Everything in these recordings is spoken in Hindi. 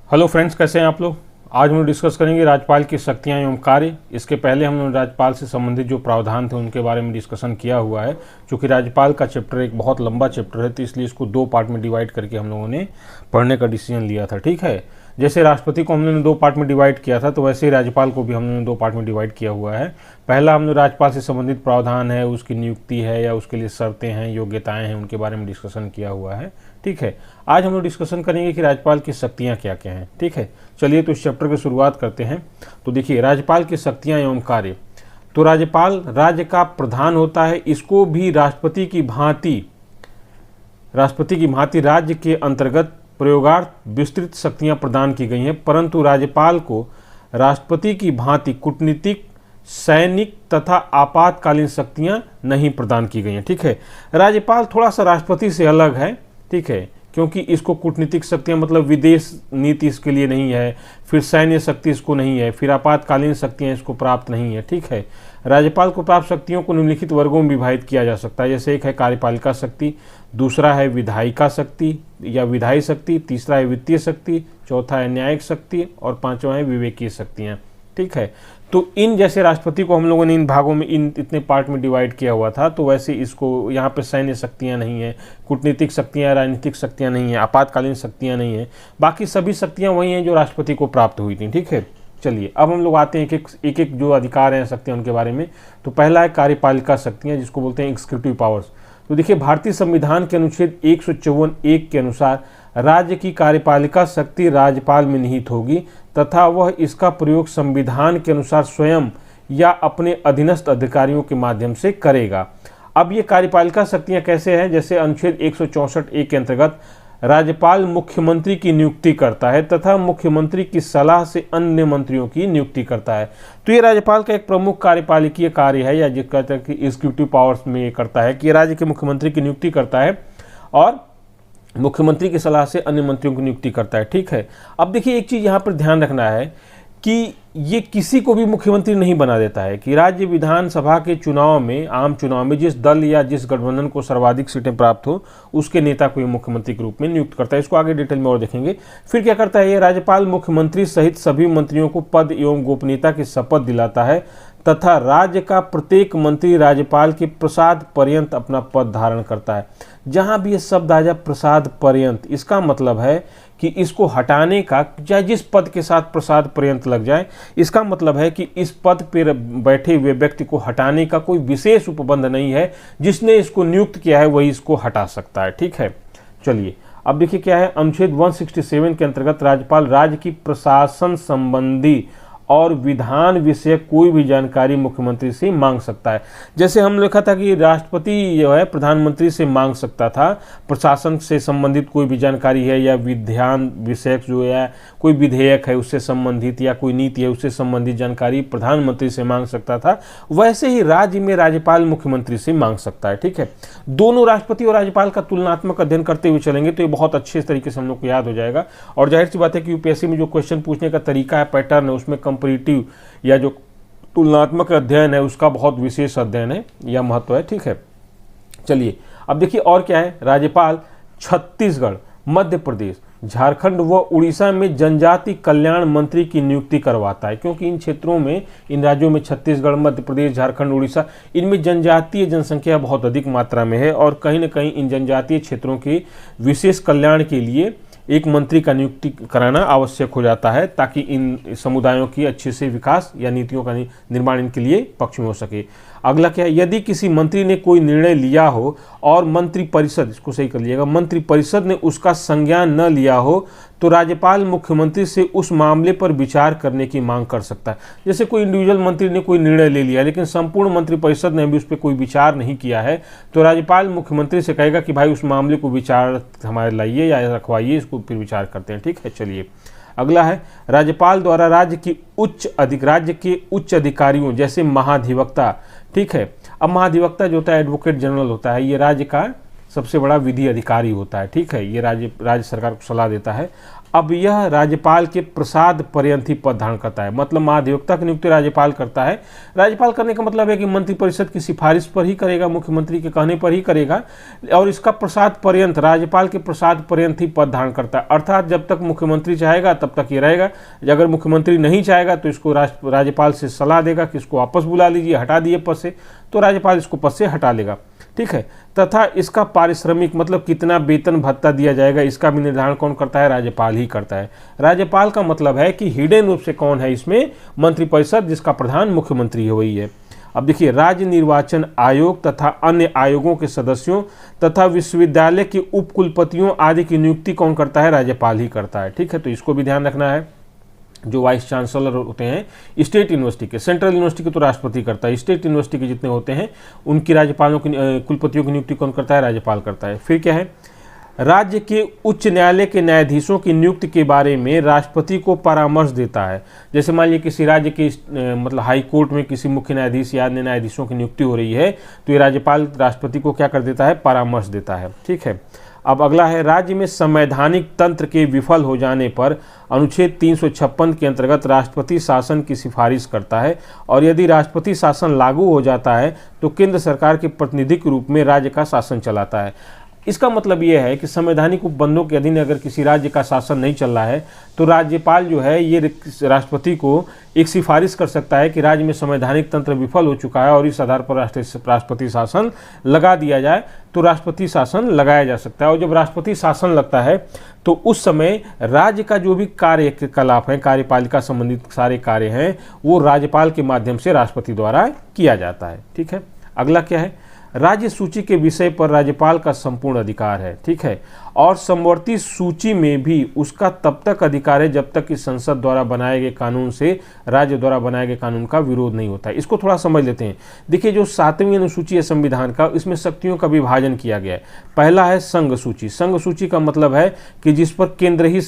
हेलो फ्रेंड्स, कैसे हैं आप लोग। आज हम लोग डिस्कस करेंगे राज्यपाल की शक्तियां एवं कार्य। इसके पहले हम लोग राज्यपाल से संबंधित जो प्रावधान थे उनके बारे में डिस्कशन किया हुआ है। क्योंकि राज्यपाल का चैप्टर एक बहुत लंबा चैप्टर है, तो इसलिए इसको दो पार्ट में डिवाइड करके हम लोगों ने पढ़ने का डिसीजन लिया था। ठीक है, जैसे राष्ट्रपति को हमने दो पार्ट में डिवाइड किया था, तो वैसे ही राज्यपाल को भी हमने दो पार्ट में डिवाइड किया हुआ है। पहला हमने राज्यपाल से संबंधित प्रावधान है, उसकी नियुक्ति है या उसके लिए शर्तें हैं, योग्यताएं हैं, उनके बारे में डिस्कशन किया हुआ है। ठीक है, आज हम लोग डिस्कशन करेंगे कि राज्यपाल की शक्तियां क्या क्या हैं। ठीक है, चलिए तो इस चैप्टर की शुरुआत करते हैं। तो देखिए, राज्यपाल की शक्तियां एवं कार्य। तो राज्यपाल राज्य का प्रधान होता है। इसको भी राष्ट्रपति की भांति राज्य के अंतर्गत प्रयोगार्थ विस्तृत शक्तियां प्रदान की गई हैं, परंतु राज्यपाल को राष्ट्रपति की भांति कूटनीतिक, सैनिक तथा आपातकालीन शक्तियां नहीं प्रदान की गई हैं। ठीक है, राज्यपाल थोड़ा सा राष्ट्रपति से अलग है। ठीक है, क्योंकि इसको कूटनीतिक शक्तियां मतलब विदेश नीति इसके लिए नहीं है, फिर सैन्य शक्ति इसको नहीं है, फिर आपातकालीन शक्तियां इसको प्राप्त नहीं है। ठीक है, राज्यपाल को प्राप्त शक्तियों को निम्नलिखित वर्गों में विभाजित किया जा सकता है। जैसे एक है कार्यपालिका शक्ति, दूसरा है विधायिका शक्ति या विधायी शक्ति, तीसरा है वित्तीय शक्ति, चौथा है न्यायिक शक्ति और पांचवा है विवेकीय शक्तियां। ठीक है, तो इन जैसे राष्ट्रपति को हम लोगों ने इन भागों में इतने पार्ट में डिवाइड किया हुआ था, तो वैसे इसको यहाँ पे सैन्य शक्तियाँ नहीं है, कूटनीतिक शक्तियाँ, राजनीतिक शक्तियाँ नहीं है, आपातकालीन शक्तियाँ नहीं है, बाकी सभी शक्तियाँ वही हैं जो राष्ट्रपति को प्राप्त हुई थी। ठीक है, चलिए अब हम लोग आते हैं एक एक जो अधिकार हैं शक्तियाँ उनके बारे में। तो पहला है कार्यपालिका शक्तियाँ, जिसको बोलते हैं एग्जीक्यूटिव पावर्स। तो देखिए, भारतीय संविधान के अनुच्छेद 154(1) के अनुसार राज्य की कार्यपालिका शक्ति राज्यपाल में निहित होगी तथा वह इसका प्रयोग संविधान के अनुसार स्वयं या अपने अधीनस्थ अधिकारियों के माध्यम से करेगा। अब ये कार्यपालिका शक्तियां कैसे हैं? जैसे अनुच्छेद 164(1) के अंतर्गत राज्यपाल मुख्यमंत्री की नियुक्ति करता है तथा मुख्यमंत्री की सलाह से अन्य मंत्रियों की नियुक्ति करता है। तो ये राज्यपाल का एक प्रमुख कार्यपालिकीय कार्य है, या जिसका कहते हैं कि एग्जीक्यूटिव पावर्स में ये करता है कि राज्य के मुख्यमंत्री की नियुक्ति करता है और मुख्यमंत्री की सलाह से अन्य मंत्रियों की नियुक्ति करता है। ठीक है, अब देखिए एक चीज़ यहाँ पर ध्यान रखना है कि ये किसी को भी मुख्यमंत्री नहीं बना देता है। कि राज्य विधानसभा के चुनाव में, आम चुनाव में जिस दल या जिस गठबंधन को सर्वाधिक सीटें प्राप्त हो, उसके नेता को ये मुख्यमंत्री के रूप में नियुक्त करता है। इसको आगे डिटेल में और देखेंगे। फिर क्या करता है ये राज्यपाल? मुख्यमंत्री सहित सभी मंत्रियों को पद एवं गोपनीयता की शपथ दिलाता है तथा राज्य का प्रत्येक मंत्री राज्यपाल के प्रसाद पर्यंत अपना पद धारण करता है। जहां भी ये शब्द आ जाए प्रसाद पर्यंत, इसका मतलब है कि इसको हटाने का, चाहे जिस पद के साथ प्रसाद पर्यंत लग जाए, इसका मतलब है कि इस पद पर बैठे हुए व्यक्ति को हटाने का कोई विशेष उपबंध नहीं है। जिसने इसको नियुक्त किया है वही इसको हटा सकता है। ठीक है, चलिए अब देखिए क्या है। अनुच्छेद 167 के अंतर्गत राज्यपाल राज्य की प्रशासन संबंधी और विधान विषय कोई भी जानकारी मुख्यमंत्री से मांग सकता है। जैसे हम लिखा था कि राष्ट्रपति जो है प्रधानमंत्री से मांग सकता था प्रशासन से संबंधित कोई भी जानकारी है, या विधान विषयक जो है कोई विधेयक है उससे संबंधित, या कोई नीति है उससे संबंधित जानकारी प्रधानमंत्री से मांग सकता था, वैसे ही राज्य में राज्यपाल मुख्यमंत्री से मांग सकता है। ठीक है, दोनों राष्ट्रपति और राज्यपाल का तुलनात्मक अध्ययन करते हुए चलेंगे तो ये बहुत अच्छे तरीके से हम लोग को याद हो जाएगा। और जाहिर सी बात है कि यूपीएससी में जो क्वेश्चन पूछने का तरीका है, पैटर्न है, उसमें कंपैरेटिव या जो तुलनात्मक अध्ययन है उसका बहुत विशेष अध्ययन है या महत्व है। ठीक है, चलिए अब देखिए और क्या है। राज्यपाल छत्तीसगढ़, मध्य प्रदेश, झारखंड व उड़ीसा में जनजाति कल्याण मंत्री की नियुक्ति करवाता है। क्योंकि इन क्षेत्रों में, इन राज्यों में छत्तीसगढ़, मध्य प्रदेश, झारखंड, उड़ीसा, इनमें जनजातीय जनसंख्या बहुत अधिक मात्रा में है और कहीं न कहीं इन जनजातीय क्षेत्रों के विशेष कल्याण के लिए एक मंत्री का नियुक्ति कराना आवश्यक हो जाता है, ताकि इन समुदायों की अच्छे से विकास या नीतियों का निर्माण इनके लिए पक्ष में हो सके। अगला क्या है, यदि किसी मंत्री ने कोई निर्णय लिया हो और मंत्रिपरिषद, इसको सही कर लीजिएगा, मंत्रिपरिषद ने उसका संज्ञान न लिया हो तो राज्यपाल मुख्यमंत्री से उस मामले पर विचार करने की मांग कर सकता है। जैसे कोई इंडिविजुअल मंत्री ने कोई निर्णय ले लिया लेकिन संपूर्ण मंत्रिपरिषद ने भी उस पर कोई विचार नहीं किया है, तो राज्यपाल मुख्यमंत्री से कहेगा कि भाई उस मामले को विचार हमारे लाइए या रखवाइए, इसको फिर विचार करते हैं। ठीक है, चलिए अगला है। राज्यपाल द्वारा राज्य के उच्च अधिकारियों जैसे महाधिवक्ता, ठीक है, अब महाधिवक्ता जो होता है एडवोकेट जनरल होता है, ये राज्य का सबसे बड़ा विधि अधिकारी होता है। ठीक है, ये राज्य सरकार को सलाह देता है। अब यह राज्यपाल के प्रसाद पर्यंत ही पद धारण करता है, मतलब महाधिवक्ता की नियुक्ति राज्यपाल करता है। राज्यपाल करने का मतलब है कि मंत्रिपरिषद की सिफारिश पर ही करेगा, मुख्यमंत्री के कहने पर ही करेगा, और इसका प्रसाद पर्यंत, राज्यपाल के प्रसाद पर्यंत ही पद धारण करता है। अर्थात जब तक मुख्यमंत्री चाहेगा तब तक ये रहेगा, अगर मुख्यमंत्री नहीं चाहेगा तो इसको राज्यपाल से सलाह देगा कि इसको वापस बुला लीजिए, हटा दिए पद से, तो राज्यपाल इसको पद से हटा लेगा। ठीक है, तथा इसका पारिश्रमिक मतलब कितना वेतन भत्ता दिया जाएगा, इसका भी निर्धारण कौन करता है? राज्यपाल ही करता है। राज्यपाल का मतलब है कि हिडन रूप से कौन है इसमें? मंत्रिपरिषद, जिसका प्रधान मुख्यमंत्री है, वही है। अब देखिए, राज्य निर्वाचन आयोग तथा अन्य आयोगों के सदस्यों तथा विश्वविद्यालय के उपकुलपतियों आदि की नियुक्ति कौन करता है? राज्यपाल ही करता है। ठीक है, तो इसको भी ध्यान रखना है। जो वाइस चांसलर होते हैं स्टेट यूनिवर्सिटी के, सेंट्रल यूनिवर्सिटी के तो राष्ट्रपति करता है, स्टेट यूनिवर्सिटी के जितने होते हैं उनकी राज्यपालों की, कुलपतियों की नियुक्ति कौन करता है? राज्यपाल करता है। फिर क्या है? राज्य के उच्च न्यायालय के न्यायाधीशों की नियुक्ति के बारे में राष्ट्रपति को परामर्श देता है। जैसे मान लीजिए किसी राज्य के मतलब हाई कोर्ट में किसी मुख्य न्यायाधीश या अन्य न्यायाधीशों की नियुक्ति हो रही है, तो ये राज्यपाल राष्ट्रपति को क्या कर देता है? परामर्श देता है। ठीक है, अब अगला है, राज्य में संवैधानिक तंत्र के विफल हो जाने पर अनुच्छेद 356 के अंतर्गत राष्ट्रपति शासन की सिफारिश करता है, और यदि राष्ट्रपति शासन लागू हो जाता है तो केंद्र सरकार के प्रतिनिधि के रूप में राज्य का शासन चलाता है। इसका मतलब यह है कि संवैधानिक उपबंधों के अधीन अगर किसी राज्य का शासन नहीं चल रहा है तो राज्यपाल जो है ये राष्ट्रपति को एक सिफारिश कर सकता है कि राज्य में संवैधानिक तंत्र विफल हो चुका है और इस आधार पर राष्ट्रपति शासन लगा दिया जाए, तो राष्ट्रपति शासन लगाया जा सकता है। और जब राष्ट्रपति शासन लगता है तो उस समय राज्य का जो भी कार्यकलाप है, कार्यपालिका संबंधित सारे कार्य हैं, वो राज्यपाल के माध्यम से राष्ट्रपति द्वारा किया जाता है। ठीक है, अगला क्या है? राज्य सूची के विषय पर राज्यपाल का संपूर्ण अधिकार है। ठीक है, और समवर्ती सूची में भी उसका तब तक अधिकार है जब तक कि संसद द्वारा बनाए गए कानून से राज्य द्वारा बनाए गए कानून का विरोध नहीं होता है। इसको थोड़ा समझ लेते हैं। देखिए, जो 7वीं अनुसूची है संविधान का, इसमें शक्तियों का विभाजन किया गया है। पहला है संघ सूची। संघ सूची का मतलब है कि जिस पर केंद्र ही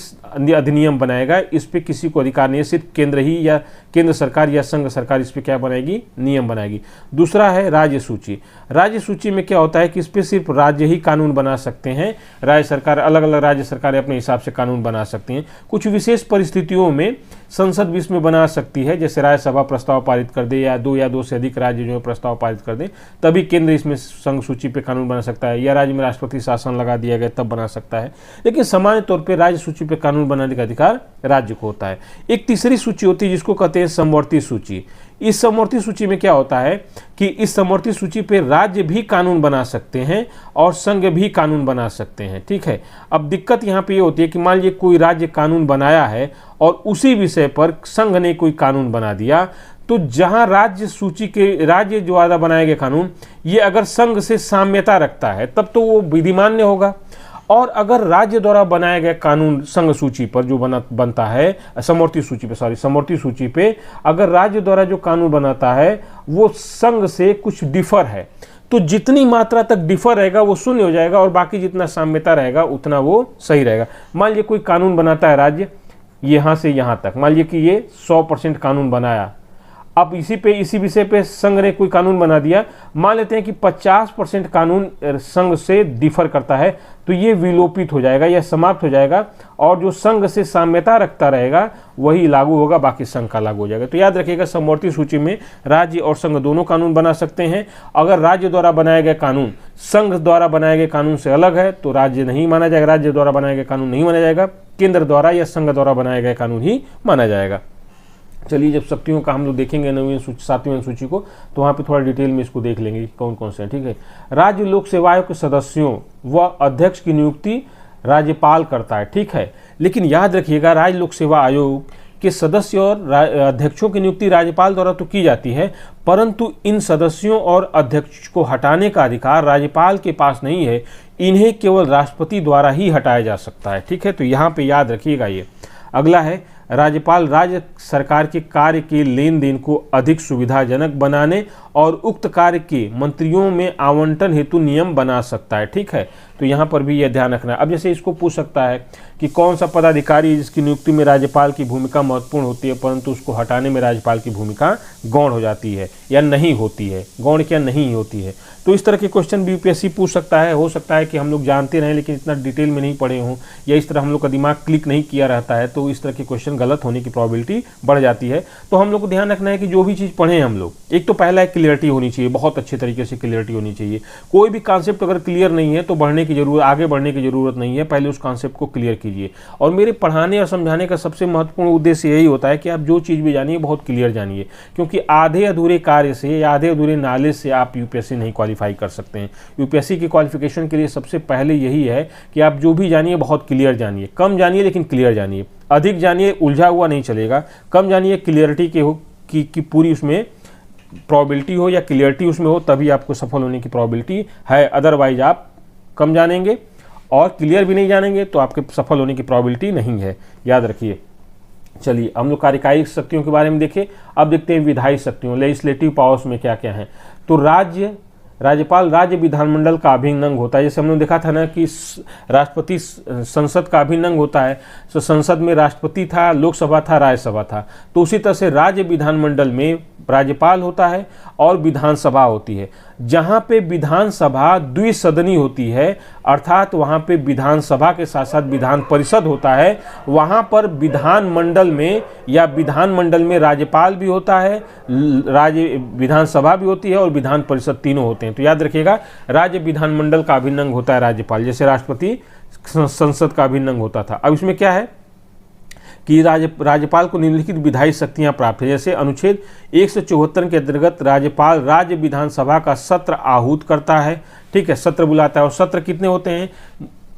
अधिनियम बनाएगा, इस पर किसी को अधिकार नहीं है, सिर्फ केंद्र ही या केंद्र सरकार या संघ सरकार इस पर क्या बनाएगी? नियम बनाएगी। दूसरा है राज्य सूची। राज्य सूची में क्या होता है कि इस पर सिर्फ राज्य ही कानून बना सकते हैं, राज्य सरकार, अलग अलग राज्य सरकारें अपने हिसाब से कानून बना सकती हैं। कुछ विशेष परिस्थितियों में संसद भी इसमें बना सकती है, जैसे राज्यसभा प्रस्ताव पारित कर दे या दो से अधिक राज्य जो है प्रस्ताव पारित कर दे, तभी केंद्र इसमें संघ सूची पे कानून बना सकता है, या राज्य में राष्ट्रपति शासन लगा दिया गया तब बना सकता है। लेकिन सामान्य तौर पर राज्य सूची पे कानून बनाने का अधिकार राज्य को होता है। एक तीसरी सूची होती है जिसको कहते हैं समवर्ती सूची। इस समवर्ती सूची में क्या होता है कि इस समवर्ती सूची पे राज्य भी कानून बना सकते हैं और संघ भी कानून बना सकते हैं। ठीक है, अब दिक्कत यहाँ पे ये होती है कि मान लीजिए कोई राज्य कानून बनाया है और उसी विषय पर संघ ने कोई कानून बना दिया, तो जहां राज्य सूची के राज्य द्वारा बनाए गए कानून ये अगर संघ से साम्यता रखता है तब तो वो विधिमान्य होगा, और अगर राज्य द्वारा बनाया गया कानून संघ सूची पर जो बनता है, समवर्ती सूची पे अगर राज्य द्वारा जो कानून बनाता है वो संघ से कुछ डिफर है, तो जितनी मात्रा तक डिफर रहेगा वो शून्य हो जाएगा और बाकी जितना साम्यता रहेगा उतना वो सही रहेगा। मान लीजिए कोई कानून बनाता है राज्य यहाँ से यहाँ तक, मान लीजिए कि ये 100% कानून बनाया, अब इसी विषय पे संघ ने कोई कानून बना दिया, मान लेते हैं कि 50% कानून संघ से डिफर करता है, तो ये विलोपित हो जाएगा या समाप्त हो जाएगा, और जो संघ से साम्यता रखता रहेगा वही लागू होगा, बाकी संघ का लागू हो जाएगा। तो याद रखिएगा, समवर्ती सूची में राज्य और संघ दोनों कानून बना सकते हैं। अगर राज्य द्वारा बनाए गए कानून संघ द्वारा बनाए गए कानून से अलग है तो राज्य नहीं माना जाएगा, राज्य द्वारा बनाए गए कानून नहीं माना जाएगा, केंद्र द्वारा या संघ द्वारा बनाए गए कानून ही माना जाएगा। चलिए, जब शक्तियों का हम लोग देखेंगे 7वीं अनुसूची को, तो वहाँ पे थोड़ा डिटेल में इसको देख लेंगे कि कौन कौन से हैं। ठीक है, राज्य लोक सेवा आयोग के सदस्यों व अध्यक्ष की नियुक्ति राज्यपाल करता है। ठीक है, लेकिन याद रखिएगा, राज्य लोक सेवा आयोग के सदस्य और अध्यक्षों की नियुक्ति राज्यपाल द्वारा तो की जाती है, परंतु इन सदस्यों और अध्यक्ष को हटाने का अधिकार राज्यपाल के पास नहीं है, इन्हें केवल राष्ट्रपति द्वारा ही हटाया जा सकता है। ठीक है, तो यहाँ पे याद रखिएगा ये। अगला है, राज्यपाल राज्य सरकार के कार्य के लेन देन को अधिक सुविधाजनक बनाने और उक्त कार्य के मंत्रियों में आवंटन हेतु नियम बना सकता है। ठीक है, तो यहाँ पर भी यह ध्यान रखना है। अब जैसे इसको पूछ सकता है कि कौन सा पदाधिकारी है जिसकी नियुक्ति में राज्यपाल की भूमिका महत्वपूर्ण होती है परंतु उसको हटाने में राज्यपाल की भूमिका गौण हो जाती है या नहीं होती है, गौण क्या नहीं होती है। तो इस तरह के क्वेश्चन भी यूपीएससी पूछ सकता है। हो सकता है कि हम लोग जानते रहें लेकिन इतना डिटेल में नहीं पढ़े हों, या इस तरह हम लोग का दिमाग क्लिक नहीं किया रहता है, तो इस तरह के क्वेश्चन गलत होने की प्रोबेबिलिटी बढ़ जाती है। तो हम लोग को ध्यान रखना है कि जो भी चीज़ पढ़ें हम लोग, एक तो पहला एक क्लियरिटी होनी चाहिए, बहुत अच्छे तरीके से क्लियरिटी होनी चाहिए। कोई भी कॉन्सेप्ट अगर क्लियर नहीं है तो आगे बढ़ने की जरूरत नहीं है, पहले उस कॉन्सेप्ट को क्लियर कीजिए। और मेरे पढ़ाने और समझाने का सबसे महत्वपूर्ण उद्देश्य यही होता है कि आप जो चीज़ भी जानिए बहुत क्लियर जानिए, क्योंकि आधे अधूरे कार्य से या आधे अधूरे नॉलेज से आप यूपीएससी नहीं क्वालिफाई कर सकते हैं। यूपीएससी की क्वालिफिकेशन के लिए सबसे पहले यही है कि आप जो भी जानिए बहुत क्लियर जानिए, कम जानिए लेकिन क्लियर जानिए। अधिक जानिए उलझा हुआ नहीं चलेगा, कम जानिए क्लियरिटी की पूरी उसमें प्रोबेबिलिटी हो या क्लियरिटी उसमें हो, तभी आपको सफल होने की प्रोबेबिलिटी है। अदरवाइज आप कम जानेंगे और क्लियर भी नहीं जानेंगे तो आपके सफल होने की प्रोबेबिलिटी नहीं है, याद रखिए। चलिए हम लोग कार्यकारी शक्तियों के बारे में देखें। अब देखते हैं विधायी शक्तियों, लेजिस्लेटिव पावर्स में क्या क्या है। तो राज्यपाल राज्य विधानमंडल का अभिन्न अंग होता है। जैसे हमने देखा था ना कि राष्ट्रपति संसद का अभिन्न अंग होता है, तो संसद में राष्ट्रपति था, लोकसभा था, राज्यसभा था। तो उसी तरह से राज्य विधानमंडल में राज्यपाल होता है और विधानसभा होती है। जहाँ पे विधानसभा द्विसदनी होती है, अर्थात वहाँ पे विधानसभा के साथ साथ विधान परिषद होता है, वहाँ पर विधानमंडल में राज्यपाल भी होता है, विधानसभा भी होती है और विधान परिषद तीनों होते हैं। तो याद रखिएगा, राज्य विधानमंडल का अभिन्न अंग होता है राज्यपाल, जैसे राष्ट्रपति संसद का अभिन्न अंग होता था। अब इसमें क्या है कि राज्यपाल को निम्नलिखित विधायी शक्तियां प्राप्त है। जैसे अनुच्छेद 174 के अंतर्गत राज्यपाल राज्य विधानसभा का सत्र आहूत करता है। ठीक है, सत्र बुलाता है। और सत्र कितने होते हैं?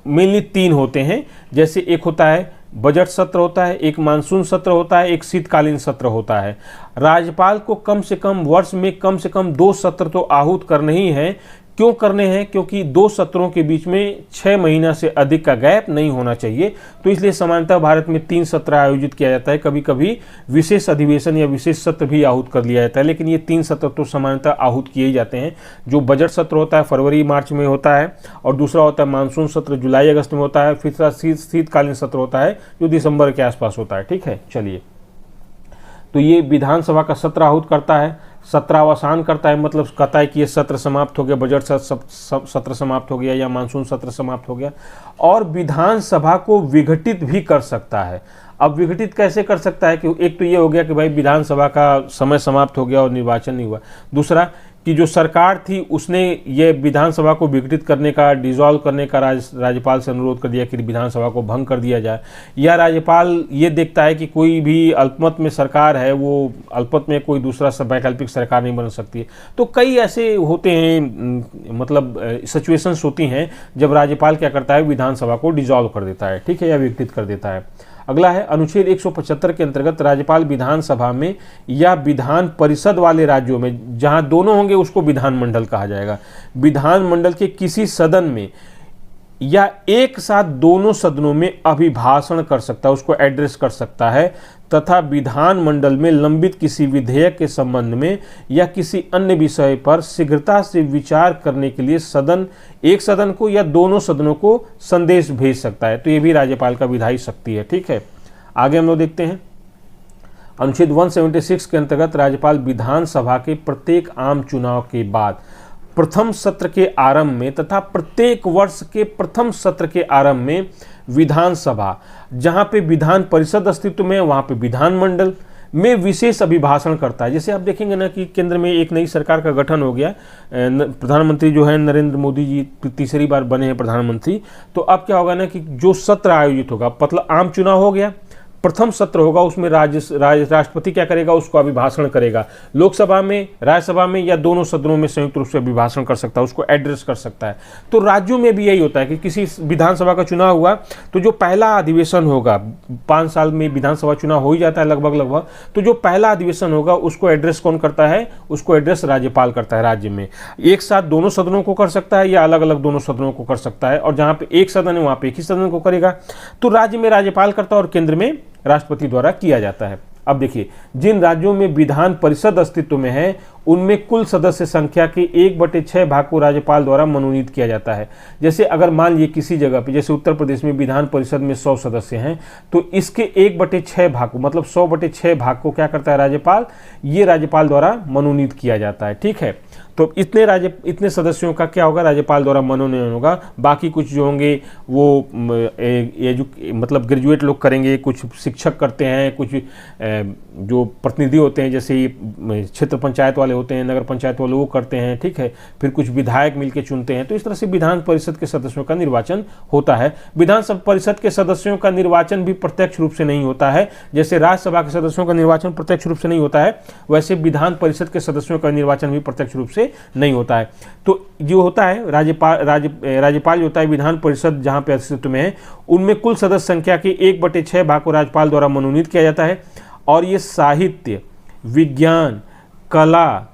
मेनली 3 होते हैं। जैसे एक होता है बजट सत्र होता है, एक मानसून सत्र होता है, एक शीतकालीन सत्र होता है। राज्यपाल को कम से कम वर्ष में कम से कम 2 सत्र तो आहूत करने ही हैं। क्यों करने हैं? क्योंकि 2 सत्रों के बीच में 6 महीना से अधिक का गैप नहीं होना चाहिए। तो इसलिए सामान्यतः भारत में 3 सत्र आयोजित किया जाता है। कभी कभी विशेष अधिवेशन या विशेष सत्र भी आहूत कर लिया जाता है, लेकिन ये 3 सत्र तो सामान्यतः आहूत किए ही जाते हैं। जो बजट सत्र होता है फरवरी मार्च में होता है, और दूसरा होता है मानसून सत्र जुलाई अगस्त में होता है, फिर शीतकालीन सत्र होता है जो दिसंबर के आसपास होता है। ठीक है, चलिए, तो ये विधानसभा का सत्र आहूत करता है, सत्रावसान करता है, मतलब कहता है कि ये सत्र समाप्त हो गया, बजट सत्र समाप्त हो गया या मानसून सत्र समाप्त हो गया। और विधानसभा को विघटित भी कर सकता है। अब विघटित कैसे कर सकता है? कि एक तो ये हो गया कि भाई विधानसभा का समय समाप्त हो गया और निर्वाचन नहीं हुआ। दूसरा कि जो सरकार थी उसने ये विधानसभा को विघटित करने का, डिसॉल्व करने का राज्यपाल से अनुरोध कर दिया कि विधानसभा को भंग कर दिया जाए। या राज्यपाल ये देखता है कि कोई भी अल्पमत में सरकार है, वो अल्पमत में कोई दूसरा वैकल्पिक सरकार नहीं बन सकती है। तो कई ऐसे होते हैं, मतलब सिचुएशंस होती हैं जब राज्यपाल क्या करता है, विधानसभा को डिसॉल्व कर देता है। ठीक है, या विघटित कर देता है। अगला है अनुच्छेद 175 के अंतर्गत राज्यपाल विधानसभा में या विधान परिषद वाले राज्यों में, जहां दोनों होंगे उसको विधानमंडल कहा जाएगा, विधानमंडल के किसी सदन में या एक साथ दोनों सदनों में अभिभाषण कर सकता है, उसको एड्रेस कर सकता है, तथा विधानमंडल में लंबित किसी विधेयक के संबंध में या किसी अन्य विषय पर शीघ्रता से विचार करने के लिए एक सदन को या दोनों सदनों को संदेश भेज सकता है। तो ये भी राज्यपाल का विधायी शक्ति है। ठीक है, आगे हम लोग देखते हैं अनुच्छेद 176 के अंतर्गत राज्यपाल विधानसभा के प्रत्येक आम चुनाव के बाद प्रथम सत्र के आरंभ में तथा प्रत्येक वर्ष के प्रथम सत्र के आरंभ में विधानसभा, जहां पे विधान परिषद अस्तित्व में, वहां पे विधानमंडल में विशेष अभिभाषण करता है। जैसे आप देखेंगे ना कि केंद्र में एक नई सरकार का गठन हो गया, प्रधानमंत्री जो है नरेंद्र मोदी जी तीसरी बार बने हैं प्रधानमंत्री। तो अब क्या होगा ना कि जो सत्र आयोजित होगा, मतलब आम चुनाव हो गया, प्रथम सत्र होगा, उसमें राष्ट्रपति क्या करेगा, उसको अभिभाषण करेगा। लोकसभा में, राज्यसभा में या दोनों सदनों में संयुक्त रूप से अभिभाषण कर सकता है, उसको एड्रेस कर सकता है। तो राज्यों में भी यही होता है कि किसी विधानसभा का चुनाव हुआ तो जो पहला अधिवेशन होगा, 5 साल में विधानसभा चुनाव हो ही जाता है लगभग, तो जो पहला अधिवेशन होगा उसको एड्रेस कौन करता है, उसको एड्रेस राज्यपाल करता है। राज्य में एक साथ दोनों सदनों को कर सकता है या अलग अलग दोनों सदनों को कर सकता है, और जहाँ पे एक सदन है वहाँ पे एक ही सदन को करेगा। तो राज्य में राज्यपाल करता है और केंद्र में राष्ट्रपति द्वारा किया जाता है। अब देखिए, जिन राज्यों में विधान परिषद अस्तित्व में है उनमें कुल सदस्य संख्या के 1/6 भाग को राज्यपाल द्वारा मनोनीत किया जाता है। जैसे अगर मान लीजिए किसी जगह पे, जैसे उत्तर प्रदेश में विधान परिषद में 100 सदस्य हैं, तो इसके 1/6 भाग को, मतलब 100/6 भाग को क्या करता है राज्यपाल, ये राज्यपाल द्वारा मनोनीत किया जाता है। ठीक है, तो इतने सदस्यों का क्या होगा, राज्यपाल द्वारा मनोनयन होगा। बाकी कुछ जो होंगे वो मतलब ग्रेजुएट लोग करेंगे, कुछ शिक्षक करते हैं, कुछ जो प्रतिनिधि होते हैं जैसे क्षेत्र पंचायत वाले होते हैं, नगर पंचायत वाले वो करते हैं। ठीक है, फिर कुछ विधायक मिलकर चुनते हैं। तो इस तरह से विधान परिषद के सदस्यों का निर्वाचन होता है। विधान परिषद के सदस्यों का निर्वाचन भी प्रत्यक्ष रूप से नहीं होता है। जैसे राज्यसभा के सदस्यों का निर्वाचन प्रत्यक्ष रूप से नहीं होता है, वैसे विधान परिषद के सदस्यों का निर्वाचन भी प्रत्यक्ष रूप से नहीं होता है। तो जो होता है राज्यपाल जो होता है, विधान परिषद जहां पे अस्तित्व में है, उनमें कुल सदस्य संख्या के 1/6 भाग को राज्यपाल द्वारा मनोनीत किया जाता है। और ये साहित्य, विज्ञान, कला,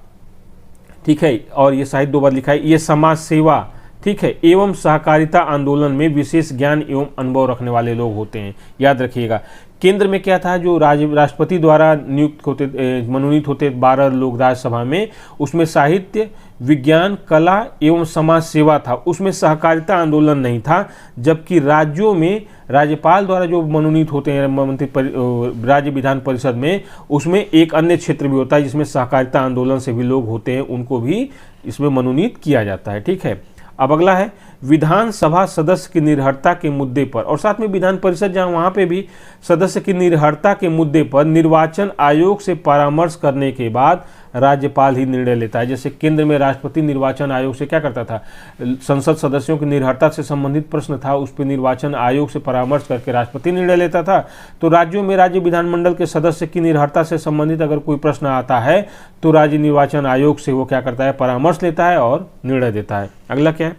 ठीक है, और ये साहित्य 2 बार लिखा है, ये समाज सेवा, ठीक है, एवं सहकारिता आंदोलन में विशेष ज्ञान एवं अनुभव रखने वाले लोग होते हैं। याद रखिएगा, केंद्र में क्या था, जो राष्ट्रपति द्वारा नियुक्त होते, मनोनीत होते 12 लोग राज्यसभा में, उसमें साहित्य, विज्ञान, कला एवं समाज सेवा था, उसमें सहकारिता आंदोलन नहीं था। जबकि राज्यों में राज्यपाल द्वारा जो मनोनीत होते हैं राज्य विधान परिषद में, उसमें एक अन्य क्षेत्र भी होता है जिसमें सहकारिता आंदोलन से भी लोग होते हैं, उनको भी इसमें मनोनीत किया जाता है। ठीक है, अब अगला है विधानसभा सदस्य की निर्भरता के मुद्दे पर, और साथ में विधान परिषद जहां वहां पे भी सदस्य की निर्भरता के मुद्दे पर निर्वाचन आयोग से परामर्श करने के बाद राज्यपाल ही निर्णय लेता है। जैसे केंद्र में राष्ट्रपति निर्वाचन आयोग से क्या करता था, संसद सदस्यों की निर्भरता से संबंधित प्रश्न था, उस पर निर्वाचन आयोग से परामर्श करके राष्ट्रपति निर्णय लेता था। तो राज्यों में राज्य विधानमंडल के सदस्य की निर्भरता से संबंधित अगर कोई प्रश्न आता है तो राज्य निर्वाचन आयोग से वो क्या करता है, परामर्श लेता है और निर्णय देता है। अगला क्या है,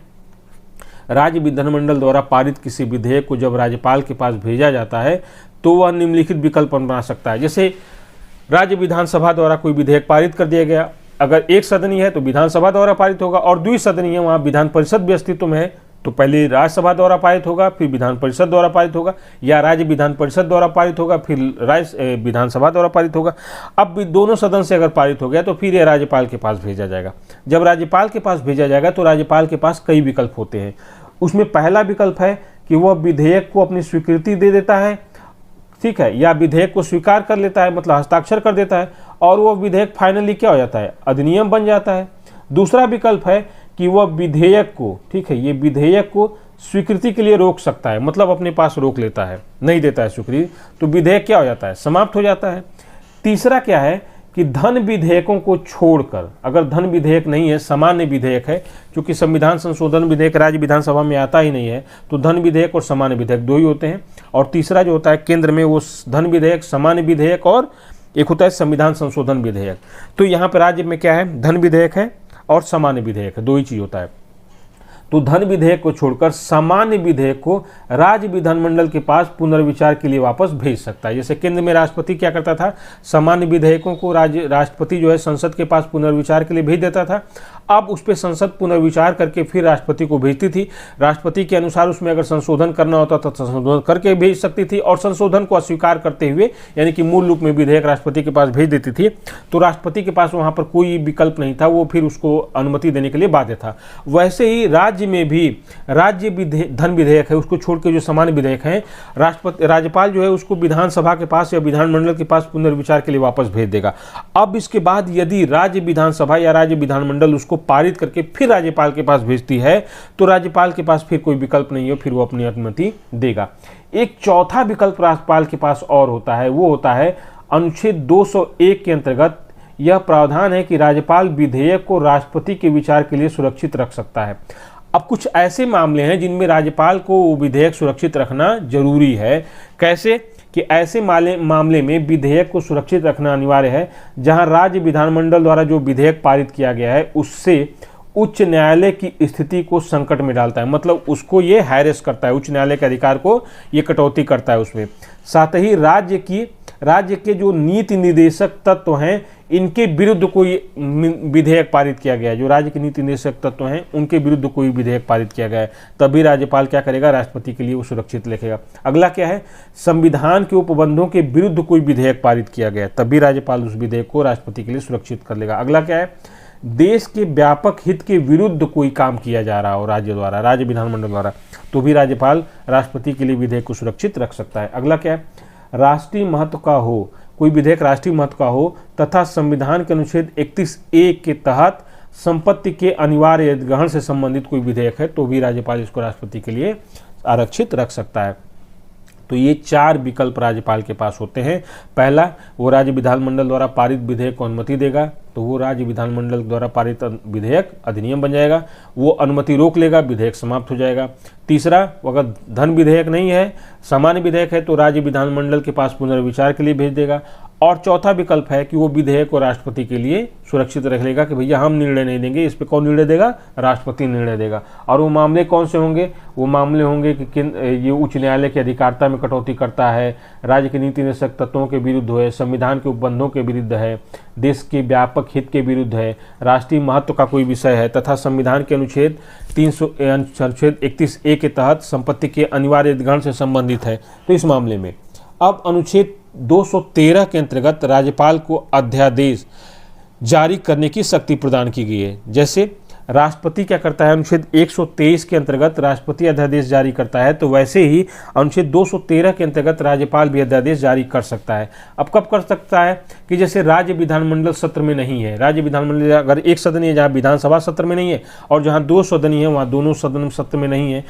राज्य विधानमंडल द्वारा पारित किसी विधेयक को जब राज्यपाल के पास भेजा जाता है तो वह निम्नलिखित विकल्प बना सकता है। जैसे राज्य विधानसभा द्वारा कोई विधेयक पारित कर दिया गया, अगर एक सदनीय है तो विधानसभा द्वारा पारित होगा, और द्विसदनीय है, वहाँ विधान परिषद भी अस्तित्व में है, तो पहले राज्यसभा द्वारा पारित होगा, फिर विधान परिषद द्वारा पारित होगा, या राज्य विधान परिषद द्वारा पारित होगा, फिर राज्य विधानसभा द्वारा पारित होगा। अब भी दोनों सदन से अगर पारित हो गया तो फिर यह राज्यपाल के पास भेजा जाएगा। जब राज्यपाल के पास भेजा जाएगा तो राज्यपाल के पास कई विकल्प होते हैं। उसमें पहला विकल्प है कि वह विधेयक को अपनी स्वीकृति दे देता है, ठीक है, या विधेयक को स्वीकार कर लेता है, मतलब हस्ताक्षर कर देता है, और वह विधेयक फाइनली क्या हो जाता है, अधिनियम बन जाता है। दूसरा विकल्प है कि वह विधेयक को, ठीक है, ये विधेयक को स्वीकृति के लिए रोक सकता है, मतलब अपने पास रोक लेता है, नहीं देता है स्वीकृति, तो विधेयक क्या हो जाता है, समाप्त हो जाता है। तीसरा क्या है कि धन विधेयकों को छोड़कर, अगर धन विधेयक नहीं है, सामान्य विधेयक है, क्योंकि संविधान संशोधन विधेयक राज्य विधानसभा में आता ही नहीं है, तो धन विधेयक और सामान्य विधेयक 2 ही होते हैं। और तीसरा जो होता है केंद्र में, वो धन विधेयक, सामान्य विधेयक, और एक होता है संविधान संशोधन विधेयक। तो यहाँ पर राज्य में क्या है, धन विधेयक है और सामान्य विधेयक है, 2 ही चीज होता है। तो धन विधेयक को छोड़कर सामान्य विधेयक को राज्य विधानमंडल के पास पुनर्विचार के लिए वापस भेज सकता है। जैसे केंद्र में राष्ट्रपति क्या करता था, सामान्य विधेयकों को राष्ट्रपति जो है संसद के पास पुनर्विचार के लिए भेज देता था। अब उस पर संसद पुनर्विचार करके फिर राष्ट्रपति को भेजती थी। राष्ट्रपति के अनुसार उसमें अगर संशोधन करना होता तो संशोधन करके भेज सकती थी, और संशोधन को अस्वीकार करते हुए, यानी कि मूल रूप में विधेयक राष्ट्रपति के पास भेज देती थी। तो राष्ट्रपति के पास वहां पर कोई विकल्प नहीं था, वो फिर उसको अनुमति देने के लिए बाध्य था। वैसे ही राज्य में भी राज्य धन विधेयक है, उसको छोड़ के जो सामान्य विधेयक है, राज्यपाल जो है उसको विधानसभा के पास या विधानमंडल के पास पुनर्विचार के लिए वापस भेज देगा। अब इसके बाद यदि राज्य विधानसभा या राज्य विधानमंडल उसको पारित करके फिर राज्यपाल के पास भेजती है तो राज्यपाल के पास फिर कोई विकल्प नहीं है, फिर वो अपनी अनुमति देगा। एक चौथा विकल्प राज्यपाल के पास और होता है, वो होता है अनुच्छेद 201 के अंतर्गत यह प्रावधान है कि राज्यपाल विधेयक को राष्ट्रपति के विचार के लिए सुरक्षित रख सकता है। अब कुछ ऐसे मामले हैं जिनमें राज्यपाल को विधेयक सुरक्षित रखना जरूरी है। कैसे कि ऐसे मामले में विधेयक को सुरक्षित रखना अनिवार्य है जहां राज्य विधानमंडल द्वारा जो विधेयक पारित किया गया है उससे उच्च न्यायालय की स्थिति को संकट में डालता है, मतलब उसको ये हैरेस करता है, उच्च न्यायालय के अधिकार को ये कटौती करता है उसमें। साथ ही राज्य के जो नीति निर्देशक तत्व हैं इनके विरुद्ध कोई विधेयक पारित किया गया है, जो राज्य के नीति निर्देशक तत्व हैं उनके विरुद्ध कोई विधेयक पारित किया गया है, तभी राज्यपाल क्या करेगा, राष्ट्रपति के लिए वो सुरक्षित लिखेगा। अगला क्या है, संविधान के उपबंधों के विरुद्ध कोई विधेयक पारित किया गया है, तभी राज्यपाल उस विधेयक को राष्ट्रपति के लिए सुरक्षित कर लेगा। अगला क्या है, देश के व्यापक हित के विरुद्ध कोई काम किया जा रहा हो राज्य द्वारा, राज्य विधानमंडल द्वारा, तो भी राज्यपाल राष्ट्रपति के लिए विधेयक को सुरक्षित रख सकता है। अगला क्या है, राष्ट्रीय महत्व का हो, कोई विधेयक राष्ट्रीय महत्व का हो तथा संविधान के अनुच्छेद 31A के तहत संपत्ति के अनिवार्य अधिग्रहण से संबंधित कोई विधेयक है, तो भी राज्यपाल इसको राष्ट्रपति के लिए आरक्षित रख सकता है। तो ये 4 विकल्प राज्यपाल के पास होते हैं। पहला, वो राज्य विधानमंडल द्वारा पारित विधेयक को अनुमति देगा, तो वो राज्य विधानमंडल द्वारा पारित विधेयक अधिनियम बन जाएगा। वो अनुमति रोक लेगा, विधेयक समाप्त हो जाएगा। तीसरा, अगर धन विधेयक नहीं है, सामान्य विधेयक है, तो राज्य विधानमंडल के पास पुनर्विचार के लिए भेज देगा। और चौथा विकल्प है कि वो विधेयक को राष्ट्रपति के लिए सुरक्षित रख लेगा कि भैया हम निर्णय नहीं देंगे, इस पे कौन निर्णय देगा, राष्ट्रपति निर्णय देगा। और वो मामले कौन से होंगे, वो मामले होंगे कि ये उच्च न्यायालय की अधिकारिता में कटौती करता है, राज्य के नीति निर्देशक तत्वों के विरुद्ध है, संविधान के उपबंधों के विरुद्ध है, देश के व्यापक हित के विरुद्ध है, राष्ट्रीय महत्व का कोई विषय है, तथा संविधान के अनुच्छेद 31A के तहत संपत्ति के अनिवार्य अधिग्रहण से संबंधित है। तो इस मामले में अब अनुच्छेद 213 के अंतर्गत राज्यपाल को अध्यादेश जारी करने की शक्ति प्रदान की गई है। जैसे राष्ट्रपति क्या करता है, अनुच्छेद 123 के अंतर्गत राष्ट्रपति अध्यादेश जारी करता है, तो वैसे ही अनुच्छेद 213 के अंतर्गत राज्यपाल भी अध्यादेश जारी कर सकता है। अब कब कर सकता है कि जैसे राज्य विधानमंडल सत्र में नहीं है, राज्य विधानमंडल अगर एक सदनीय है, जहाँ विधानसभा सत्र में नहीं है, और जहाँ 2 सदनीय है वहाँ दोनों सदन सत्र में नहीं है,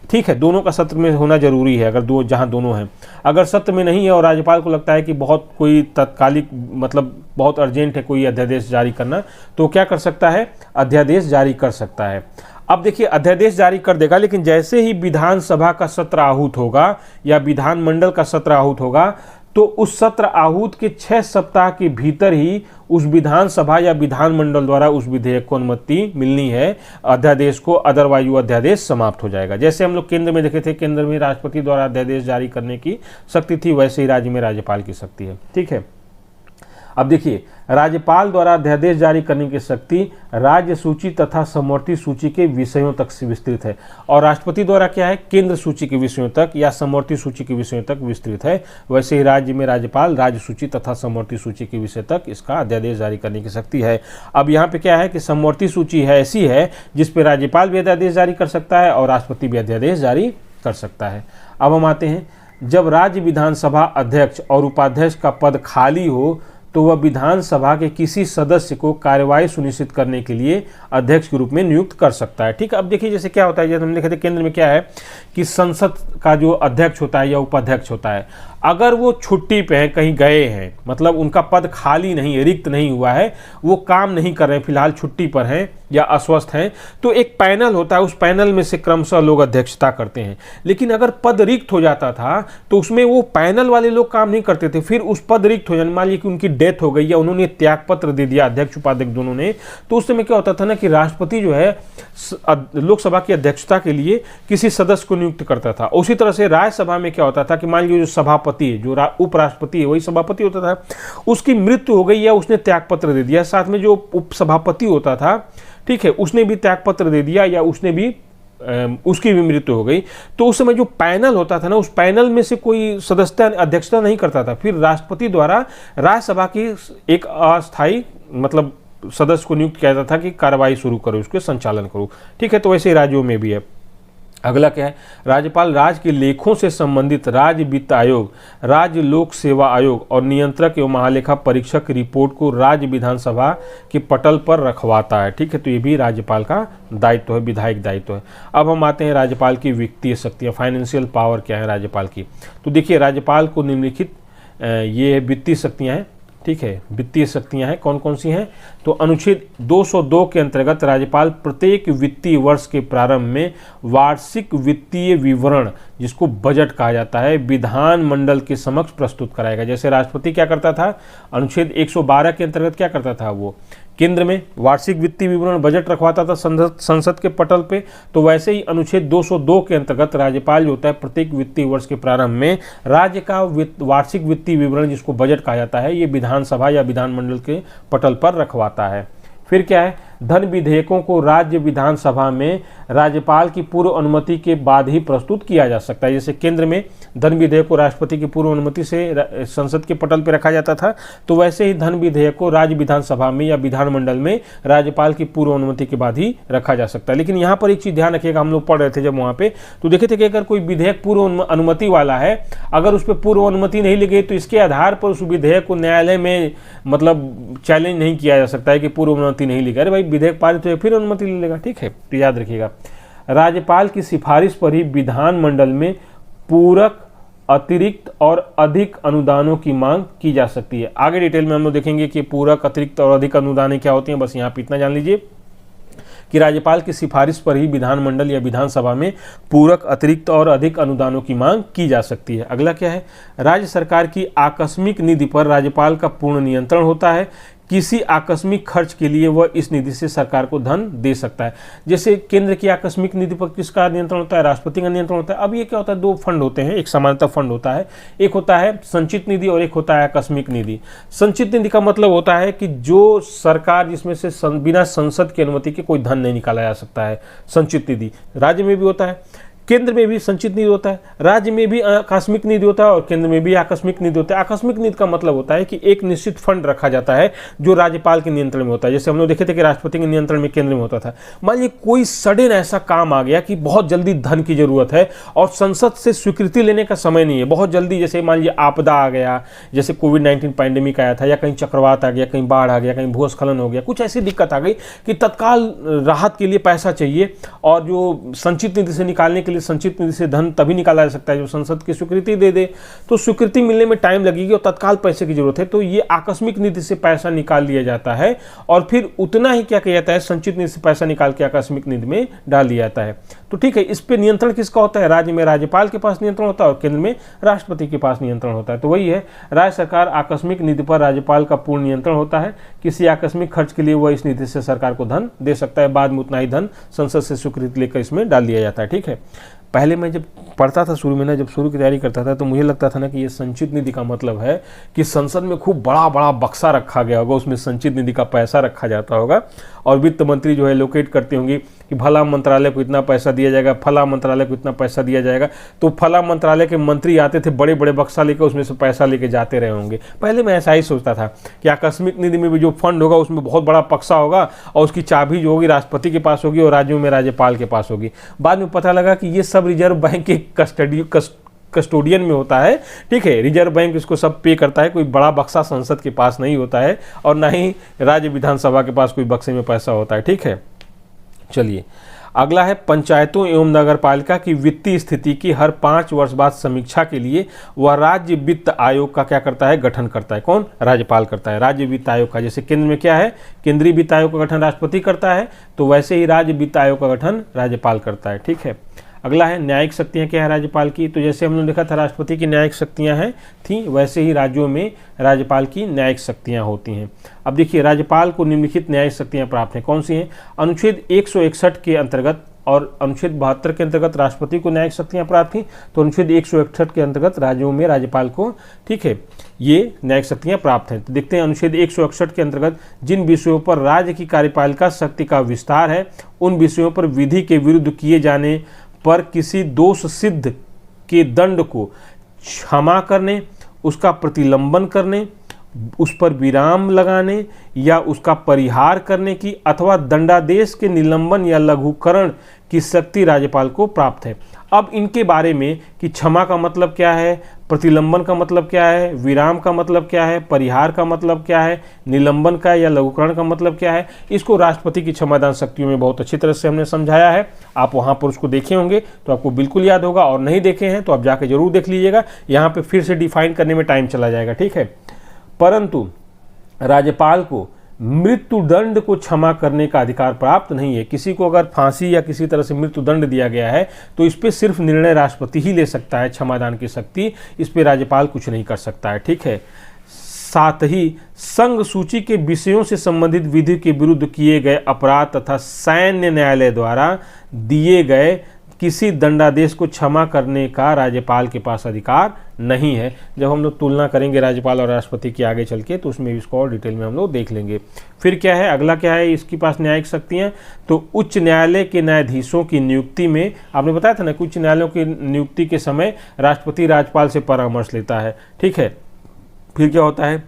ठीक है, दोनों का सत्र में होना जरूरी है, अगर जहां दोनों हैं। अगर सत्र में नहीं है और राज्यपाल को लगता है कि बहुत कोई तत्कालिक मतलब बहुत अर्जेंट है कोई अध्यादेश जारी करना, तो क्या कर सकता है, अध्यादेश जारी कर सकता है। अब देखिए, अध्यादेश जारी कर देगा, लेकिन जैसे ही विधानसभा का सत्र आहूत होगा या विधानमंडल का सत्र आहूत होगा, तो उस सत्र आहूत के 6 सप्ताह के भीतर ही उस विधानसभा या विधानमंडल द्वारा उस विधेयक को अनुमति मिलनी है अध्यादेश को, अदरवाइज वो अध्यादेश समाप्त हो जाएगा। जैसे हम लोग केंद्र में देखे थे, केंद्र में राष्ट्रपति द्वारा अध्यादेश जारी करने की शक्ति थी, वैसे ही राज्य में राज्यपाल की शक्ति है। ठीक है, अब देखिए, राज्यपाल द्वारा अध्यादेश जारी करने की शक्ति राज्य सूची तथा समवर्ती सूची के विषयों तक से विस्तृत है, और राष्ट्रपति द्वारा क्या है, केंद्र सूची के विषयों तक या समवर्ती सूची के विषयों तक विस्तृत है। वैसे ही राज्य में राज्यपाल राज्य सूची तथा समवर्ती सूची के विषय तक इसका अध्यादेश जारी करने की शक्ति है। अब यहाँ पे क्या है कि समवर्ती सूची है ऐसी है जिस पे राज्यपाल भी अध्यादेश जारी कर सकता है और राष्ट्रपति भी अध्यादेश जारी कर सकता है। अब हम आते हैं, जब राज्य विधानसभा अध्यक्ष और उपाध्यक्ष का पद खाली हो तो वह विधानसभा के किसी सदस्य को कार्यवाही सुनिश्चित करने के लिए अध्यक्ष के रूप में नियुक्त कर सकता है। ठीक है, अब देखिए जैसे क्या होता है, जैसे हमने देखा था केंद्र में क्या है कि संसद का जो अध्यक्ष होता है या उपाध्यक्ष होता है, अगर वो छुट्टी पे हैं, कहीं गए हैं, मतलब उनका पद खाली नहीं है, रिक्त नहीं हुआ है, वो काम नहीं कर रहे हैं, फिलहाल छुट्टी पर हैं या अस्वस्थ हैं, तो एक पैनल होता है, उस पैनल में से क्रमशः लोग अध्यक्षता करते हैं। लेकिन अगर पद रिक्त हो जाता था तो उसमें वो पैनल वाले लोग काम नहीं करते थे, फिर उस पद रिक्त हो जाने, मान लीजिए कि उनकी डेथ हो गई या उन्होंने त्यागपत्र दे दिया अध्यक्ष उपाध्यक्ष दोनों ने, तो उस समय क्या होता था ना कि राष्ट्रपति जो है लोकसभा की अध्यक्षता के लिए किसी सदस्य को नियुक्त करता था। उसी तरह से राज्यसभा में क्या होता था कि मान लीजिए जो सभापति है, जो उपराष्ट्रपति है, वही सभापति होता था, उसकी मृत्यु हो गई या उसने त्यागपत्र दे दिया, साथ में जो उपसभापति होता था, ठीक है, उसने भी त्यागपत्र दे दिया या उसने भी उसकी भी मृत्यु हो गई, तो उस समय जो पैनल होता था ना, उस पैनल में से कोई सदस्यता अध्यक्षता नहीं करता था, फिर राष्ट्रपति द्वारा राज्यसभा की एक अस्थायी मतलब सदस्य को नियुक्त किया जाता था कि कार्रवाई शुरू करो, उसके संचालन करो। ठीक है, तो वैसे ही राज्यों में भी है। अगला क्या है, राज्यपाल राज्य के लेखों से संबंधित राज्य वित्त आयोग, राज्य लोक सेवा आयोग और नियंत्रक एवं महालेखा परीक्षक की रिपोर्ट को राज्य विधानसभा के पटल पर रखवाता है। ठीक है, तो ये भी राज्यपाल का दायित्व है, विधायक दायित्व है। अब हम आते हैं राज्यपाल की वित्तीय शक्तियाँ, फाइनेंशियल पावर क्या है राज्यपाल की। तो देखिए, राज्यपाल को निम्नलिखित ये वित्तीय शक्तियाँ हैं। ठीक है, वित्तीय शक्तियां हैं, कौन कौन सी हैं, तो अनुच्छेद 202 के अंतर्गत राज्यपाल प्रत्येक वित्तीय वर्ष के प्रारंभ में वार्षिक वित्तीय विवरण, जिसको बजट कहा जाता है, विधानमंडल के समक्ष प्रस्तुत कराएगा। जैसे राष्ट्रपति क्या करता था, अनुच्छेद 112 के अंतर्गत क्या करता था वो, केंद्र में वार्षिक वित्तीय विवरण बजट रखवाता था संसद के पटल पे, तो वैसे ही अनुच्छेद 202 के अंतर्गत राज्यपाल जो होता है प्रत्येक वित्तीय वर्ष के प्रारंभ में राज्य का वार्षिक वित्तीय विवरण, जिसको बजट कहा जाता है, ये विधानसभा या विधानमंडल के पटल पर रखवाता है। फिर क्या है, धन विधेयकों को राज्य विधानसभा में राज्यपाल की पूर्व अनुमति के बाद ही प्रस्तुत किया जा सकता है। जैसे केंद्र में धन विधेयक को राष्ट्रपति की पूर्व अनुमति से संसद के पटल पर रखा जाता था, तो वैसे ही धन विधेयक को राज्य विधानसभा में या विधानमंडल में राज्यपाल की पूर्व अनुमति के बाद ही रखा जा सकता है। लेकिन यहाँ पर एक चीज़ ध्यान रखिएगा, हम लोग पढ़ रहे थे जब वहाँ पे, तो देखे थे कि अगर कोई विधेयक पूर्व अनुमति वाला है, अगर उस पर पूर्व अनुमति नहीं ली गई तो इसके आधार पर उस विधेयक को न्यायालय में मतलब चैलेंज नहीं किया जा सकता है कि पूर्व अनुमति नहीं ली गई। अरे भाई विधेयक पारित हुए फिर अनुमति ले लेगा, ठीक है, तो याद रखिएगा। राज्यपाल की सिफारिश पर ही विधानमंडल में पूरक, अतिरिक्त और अधिक अनुदानों की मांग की जा सकती है। आगे डिटेल में हम लोग देखेंगे कि पूरक, अतिरिक्त और अधिक अनुदान क्या होती हैं, बस यहाँ पे इतना जान लीजिए कि राज्यपाल की सिफारिश पर ही विधानमंडल या विधानसभा में पूरक, अतिरिक्त और अधिक अनुदानों की मांग की जा सकती है। अगला क्या है, राज्य सरकार की आकस्मिक निधि पर राज्यपाल का पूर्ण नियंत्रण होता है। किसी आकस्मिक खर्च के लिए वह इस निधि से सरकार को धन दे सकता है। जैसे केंद्र की आकस्मिक निधि पर किसका नियंत्रण होता है, राष्ट्रपति का नियंत्रण होता है। अब ये क्या होता है, दो फंड होते हैं, एक सामान्यतः फंड होता है, एक होता है संचित निधि और एक होता है आकस्मिक निधि। संचित निधि का मतलब होता है कि जो सरकार, जिसमें से बिना संसद की अनुमति के कोई धन नहीं निकाला जा सकता है, संचित निधि। राज्य में भी होता है, केंद्र में भी संचित निधि होता है, राज्य में भी आकस्मिक निधि होता है और केंद्र में भी आकस्मिक निधि होता है। आकस्मिक निधि का मतलब होता है कि एक निश्चित फंड रखा जाता है जो राज्यपाल के नियंत्रण में होता है। जैसे हम लोग देखे थे कि राष्ट्रपति के नियंत्रण में केंद्र में होता था। मान लीजिए कोई सडन ऐसा काम आ गया कि बहुत जल्दी धन की जरूरत है और संसद से स्वीकृति लेने का समय नहीं है, बहुत जल्दी, जैसे मान लीजिए आपदा आ गया, जैसे कोविड-19 पैंडेमिक आया था, या कहीं चक्रवात आ गया, कहीं बाढ़ आ गया, कहीं भूस्खलन हो गया, कुछ ऐसी दिक्कत आ गई कि तत्काल राहत के लिए पैसा चाहिए, और जो संचित निधि से निकालने के लिए संचित निधि से धन तभी निकाला जा सकता है जो संसद की स्वीकृति दे दे। तो स्वीकृति मिलने में टाइम लगेगी और तत्काल पैसे की जरूरत है, तो ये आकस्मिक निधि से पैसा निकाल लिया जाता है और फिर उतना ही क्या किया जाता है, संचित निधि से पैसा निकाल के आकस्मिक निधि में डाल दिया जाता है। तो ठीक है, इस पे नियंत्रण किसका होता है, राज्य में राज्यपाल के पास नियंत्रण होता है और केंद्र में राष्ट्रपति के पास नियंत्रण होता है। तो वही है, राज्य सरकार आकस्मिक निधि पर राज्यपाल का पूर्ण नियंत्रण होता है। किसी आकस्मिक खर्च के लिए वह इस निधि से सरकार को धन दे सकता है, बाद में उतना ही धन संसद से स्वीकृति लेकर इसमें डाल दिया जाता है। ठीक है, पहले मैं जब पढ़ता था शुरू में ना, जब शुरू की तैयारी करता था, तो मुझे लगता था ना कि ये संचित निधि का मतलब है कि संसद में खूब बड़ा बड़ा बक्सा रखा गया होगा, उसमें संचित निधि का पैसा रखा जाता होगा और वित्त मंत्री जो है लोकेट करते होंगे कि फला मंत्रालय को इतना पैसा दिया जाएगा, फला मंत्रालय को इतना पैसा दिया जाएगा। तो फला मंत्रालय के मंत्री आते थे बड़े बड़े बक्सा लेकर, उसमें से पैसा लेके जाते रहे होंगे। पहले मैं ऐसा ही सोचता था कि आकस्मिक निधि में भी जो फंड होगा उसमें बहुत बड़ा बक्सा होगा और उसकी चाबी जो होगी राष्ट्रपति के पास होगी और राज्यों में राज्यपाल के पास होगी। बाद में पता लगा कि ये सब रिजर्व बैंक के कस्टोडियन में होता है। ठीक है, रिजर्व बैंक इसको सब पे करता है, कोई बड़ा बक्सा संसद के पास नहीं होता है और ना ही राज्य विधानसभा के पास कोई बक्से में पैसा होता है। ठीक है, चलिए अगला है, पंचायतों एवं नगरपालिका की वित्तीय स्थिति की हर 5 वर्ष बाद समीक्षा के लिए वह राज्य वित्त आयोग का क्या करता है, गठन करता है। कौन, राज्यपाल करता है राज्य वित्त आयोग का। जैसे केंद्र में क्या है, केंद्रीय वित्त आयोग का गठन राष्ट्रपति करता है, तो वैसे ही राज्य वित्त आयोग का गठन राज्यपाल करता है। ठीक है, अगला है, न्यायिक शक्तियाँ क्या है राज्यपाल की। तो जैसे हमने देखा था राष्ट्रपति की न्यायिक शक्तियाँ हैं थी, वैसे ही राज्यों में राज्यपाल की न्यायिक शक्तियाँ होती हैं। अब देखिए, राज्यपाल को निम्नलिखित न्यायिक शक्तियाँ प्राप्त हैं, कौन सी हैं, अनुच्छेद 161 के अंतर्गत और अनुच्छेद 72 के अंतर्गत राष्ट्रपति को न्यायिक शक्तियाँ प्राप्त थी, तो अनुच्छेद 161 के अंतर्गत राज्यों में राज्यपाल को, ठीक है, ये न्यायिक शक्तियाँ प्राप्त हैं। तो देखते हैं अनुच्छेद 161 के अंतर्गत जिन विषयों पर राज्य की कार्यपालिका शक्ति का विस्तार है, उन विषयों पर विधि के विरुद्ध किए जाने पर किसी दोष सिद्ध के दंड को क्षमा करने, उसका प्रतिलंबन करने, उस पर विराम लगाने या उसका परिहार करने की अथवा दंडादेश के निलंबन या लघुकरण की शक्ति राज्यपाल को प्राप्त है। अब इनके बारे में कि क्षमा का मतलब क्या है, प्रतिलंबन का मतलब क्या है, विराम का मतलब क्या है, परिहार का मतलब क्या है, निलंबन का या लघुकरण का मतलब क्या है, इसको राष्ट्रपति की क्षमादान शक्तियों में बहुत अच्छी तरह से हमने समझाया है। आप वहाँ पर उसको देखे होंगे तो आपको बिल्कुल याद होगा, और नहीं देखे हैं तो आप जाके जरूर देख लीजिएगा, यहाँ पर फिर से डिफाइन करने में टाइम चला जाएगा। ठीक है, परंतु राज्यपाल को मृत्यु दंड को क्षमा करने का अधिकार प्राप्त नहीं है। किसी को अगर फांसी या किसी तरह से मृत्यु दंड दिया गया है तो इस पे सिर्फ निर्णय राष्ट्रपति ही ले सकता है, क्षमादान की शक्ति इस पे राज्यपाल कुछ नहीं कर सकता है। ठीक है, साथ ही संघ सूची के विषयों से संबंधित विधि के विरुद्ध किए गए अपराध तथा सैन्य न्यायालय द्वारा दिए गए किसी दंडादेश को क्षमा करने का राज्यपाल के पास अधिकार नहीं है। जब हम लोग तुलना करेंगे राज्यपाल और राष्ट्रपति की आगे चल के, तो उसमें इसको और डिटेल में हम लोग देख लेंगे। फिर क्या है, अगला क्या है इसके पास न्यायिक शक्तियाँ, तो उच्च न्यायालय के न्यायाधीशों की नियुक्ति में आपने बताया था ना कि उच्च न्यायालयों की नियुक्ति के समय राष्ट्रपति राज्यपाल से परामर्श लेता है, ठीक है। फिर क्या होता है,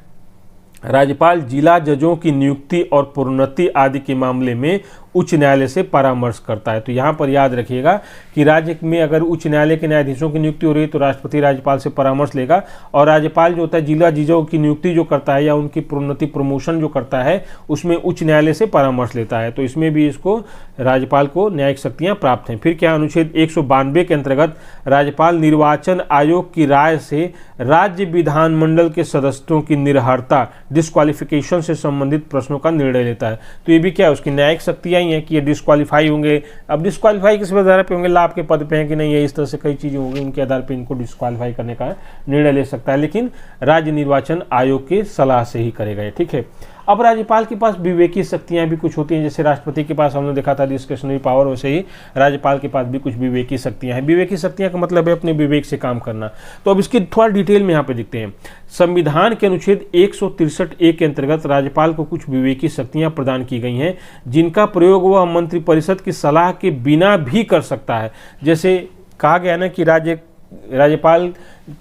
राज्यपाल जिला जजों की नियुक्ति और प्रोन्नति आदि के मामले में उच्च न्यायालय से परामर्श करता है। तो यहाँ पर याद रखिएगा कि राज्य में अगर उच्च न्यायालय के न्यायाधीशों की नियुक्ति हो रही है तो राष्ट्रपति राज्यपाल से परामर्श लेगा, और राज्यपाल जो होता है जिला जजों की नियुक्ति जो करता है या उनकी प्रोन्नति प्रमोशन जो करता है उसमें उच्च न्यायालय से परामर्श लेता है। तो इसमें भी इसको राज्यपाल को न्यायिक शक्तियाँ प्राप्त हैं। फिर क्या, अनुच्छेद 192 के अंतर्गत राज्यपाल निर्वाचन आयोग की राय से राज्य विधानमंडल के सदस्यों की निर्हरता डिस्क्वालिफिकेशन से संबंधित प्रश्नों का निर्णय लेता है। तो ये भी क्या है, उसकी न्यायिक शक्तियाँ है कि ये डिस्क्वालीफाई होंगे। अब डिस्क्वालीफाई किस आधार पे होंगे, लाभ के पद पे हैं कि नहीं है, इस तरह से कई चीजें होंगी, उनके आधार पे इनको डिस्क्वालीफाई करने का निर्णय ले सकता है, लेकिन राज्य निर्वाचन आयोग की सलाह से ही करेगा, ठीक है। अब राज्यपाल के पास विवेकी शक्तियां भी कुछ होती हैं, जैसे राष्ट्रपति के पास हमने देखा था डिस्क्रिशनरी पावर, वैसे ही राज्यपाल के पास भी कुछ विवेकी शक्तियां हैं। विवेकी शक्तियां का मतलब है अपने विवेक से काम करना। तो अब इसकी थोड़ा डिटेल में यहाँ पे देखते हैं। संविधान के अनुच्छेद 163A के अंतर्गत राज्यपाल को कुछ विवेकी शक्तियां प्रदान की गई हैं, जिनका प्रयोग वह मंत्रिपरिषद की सलाह के बिना भी कर सकता है। जैसे कहा गया ना कि राज्यपाल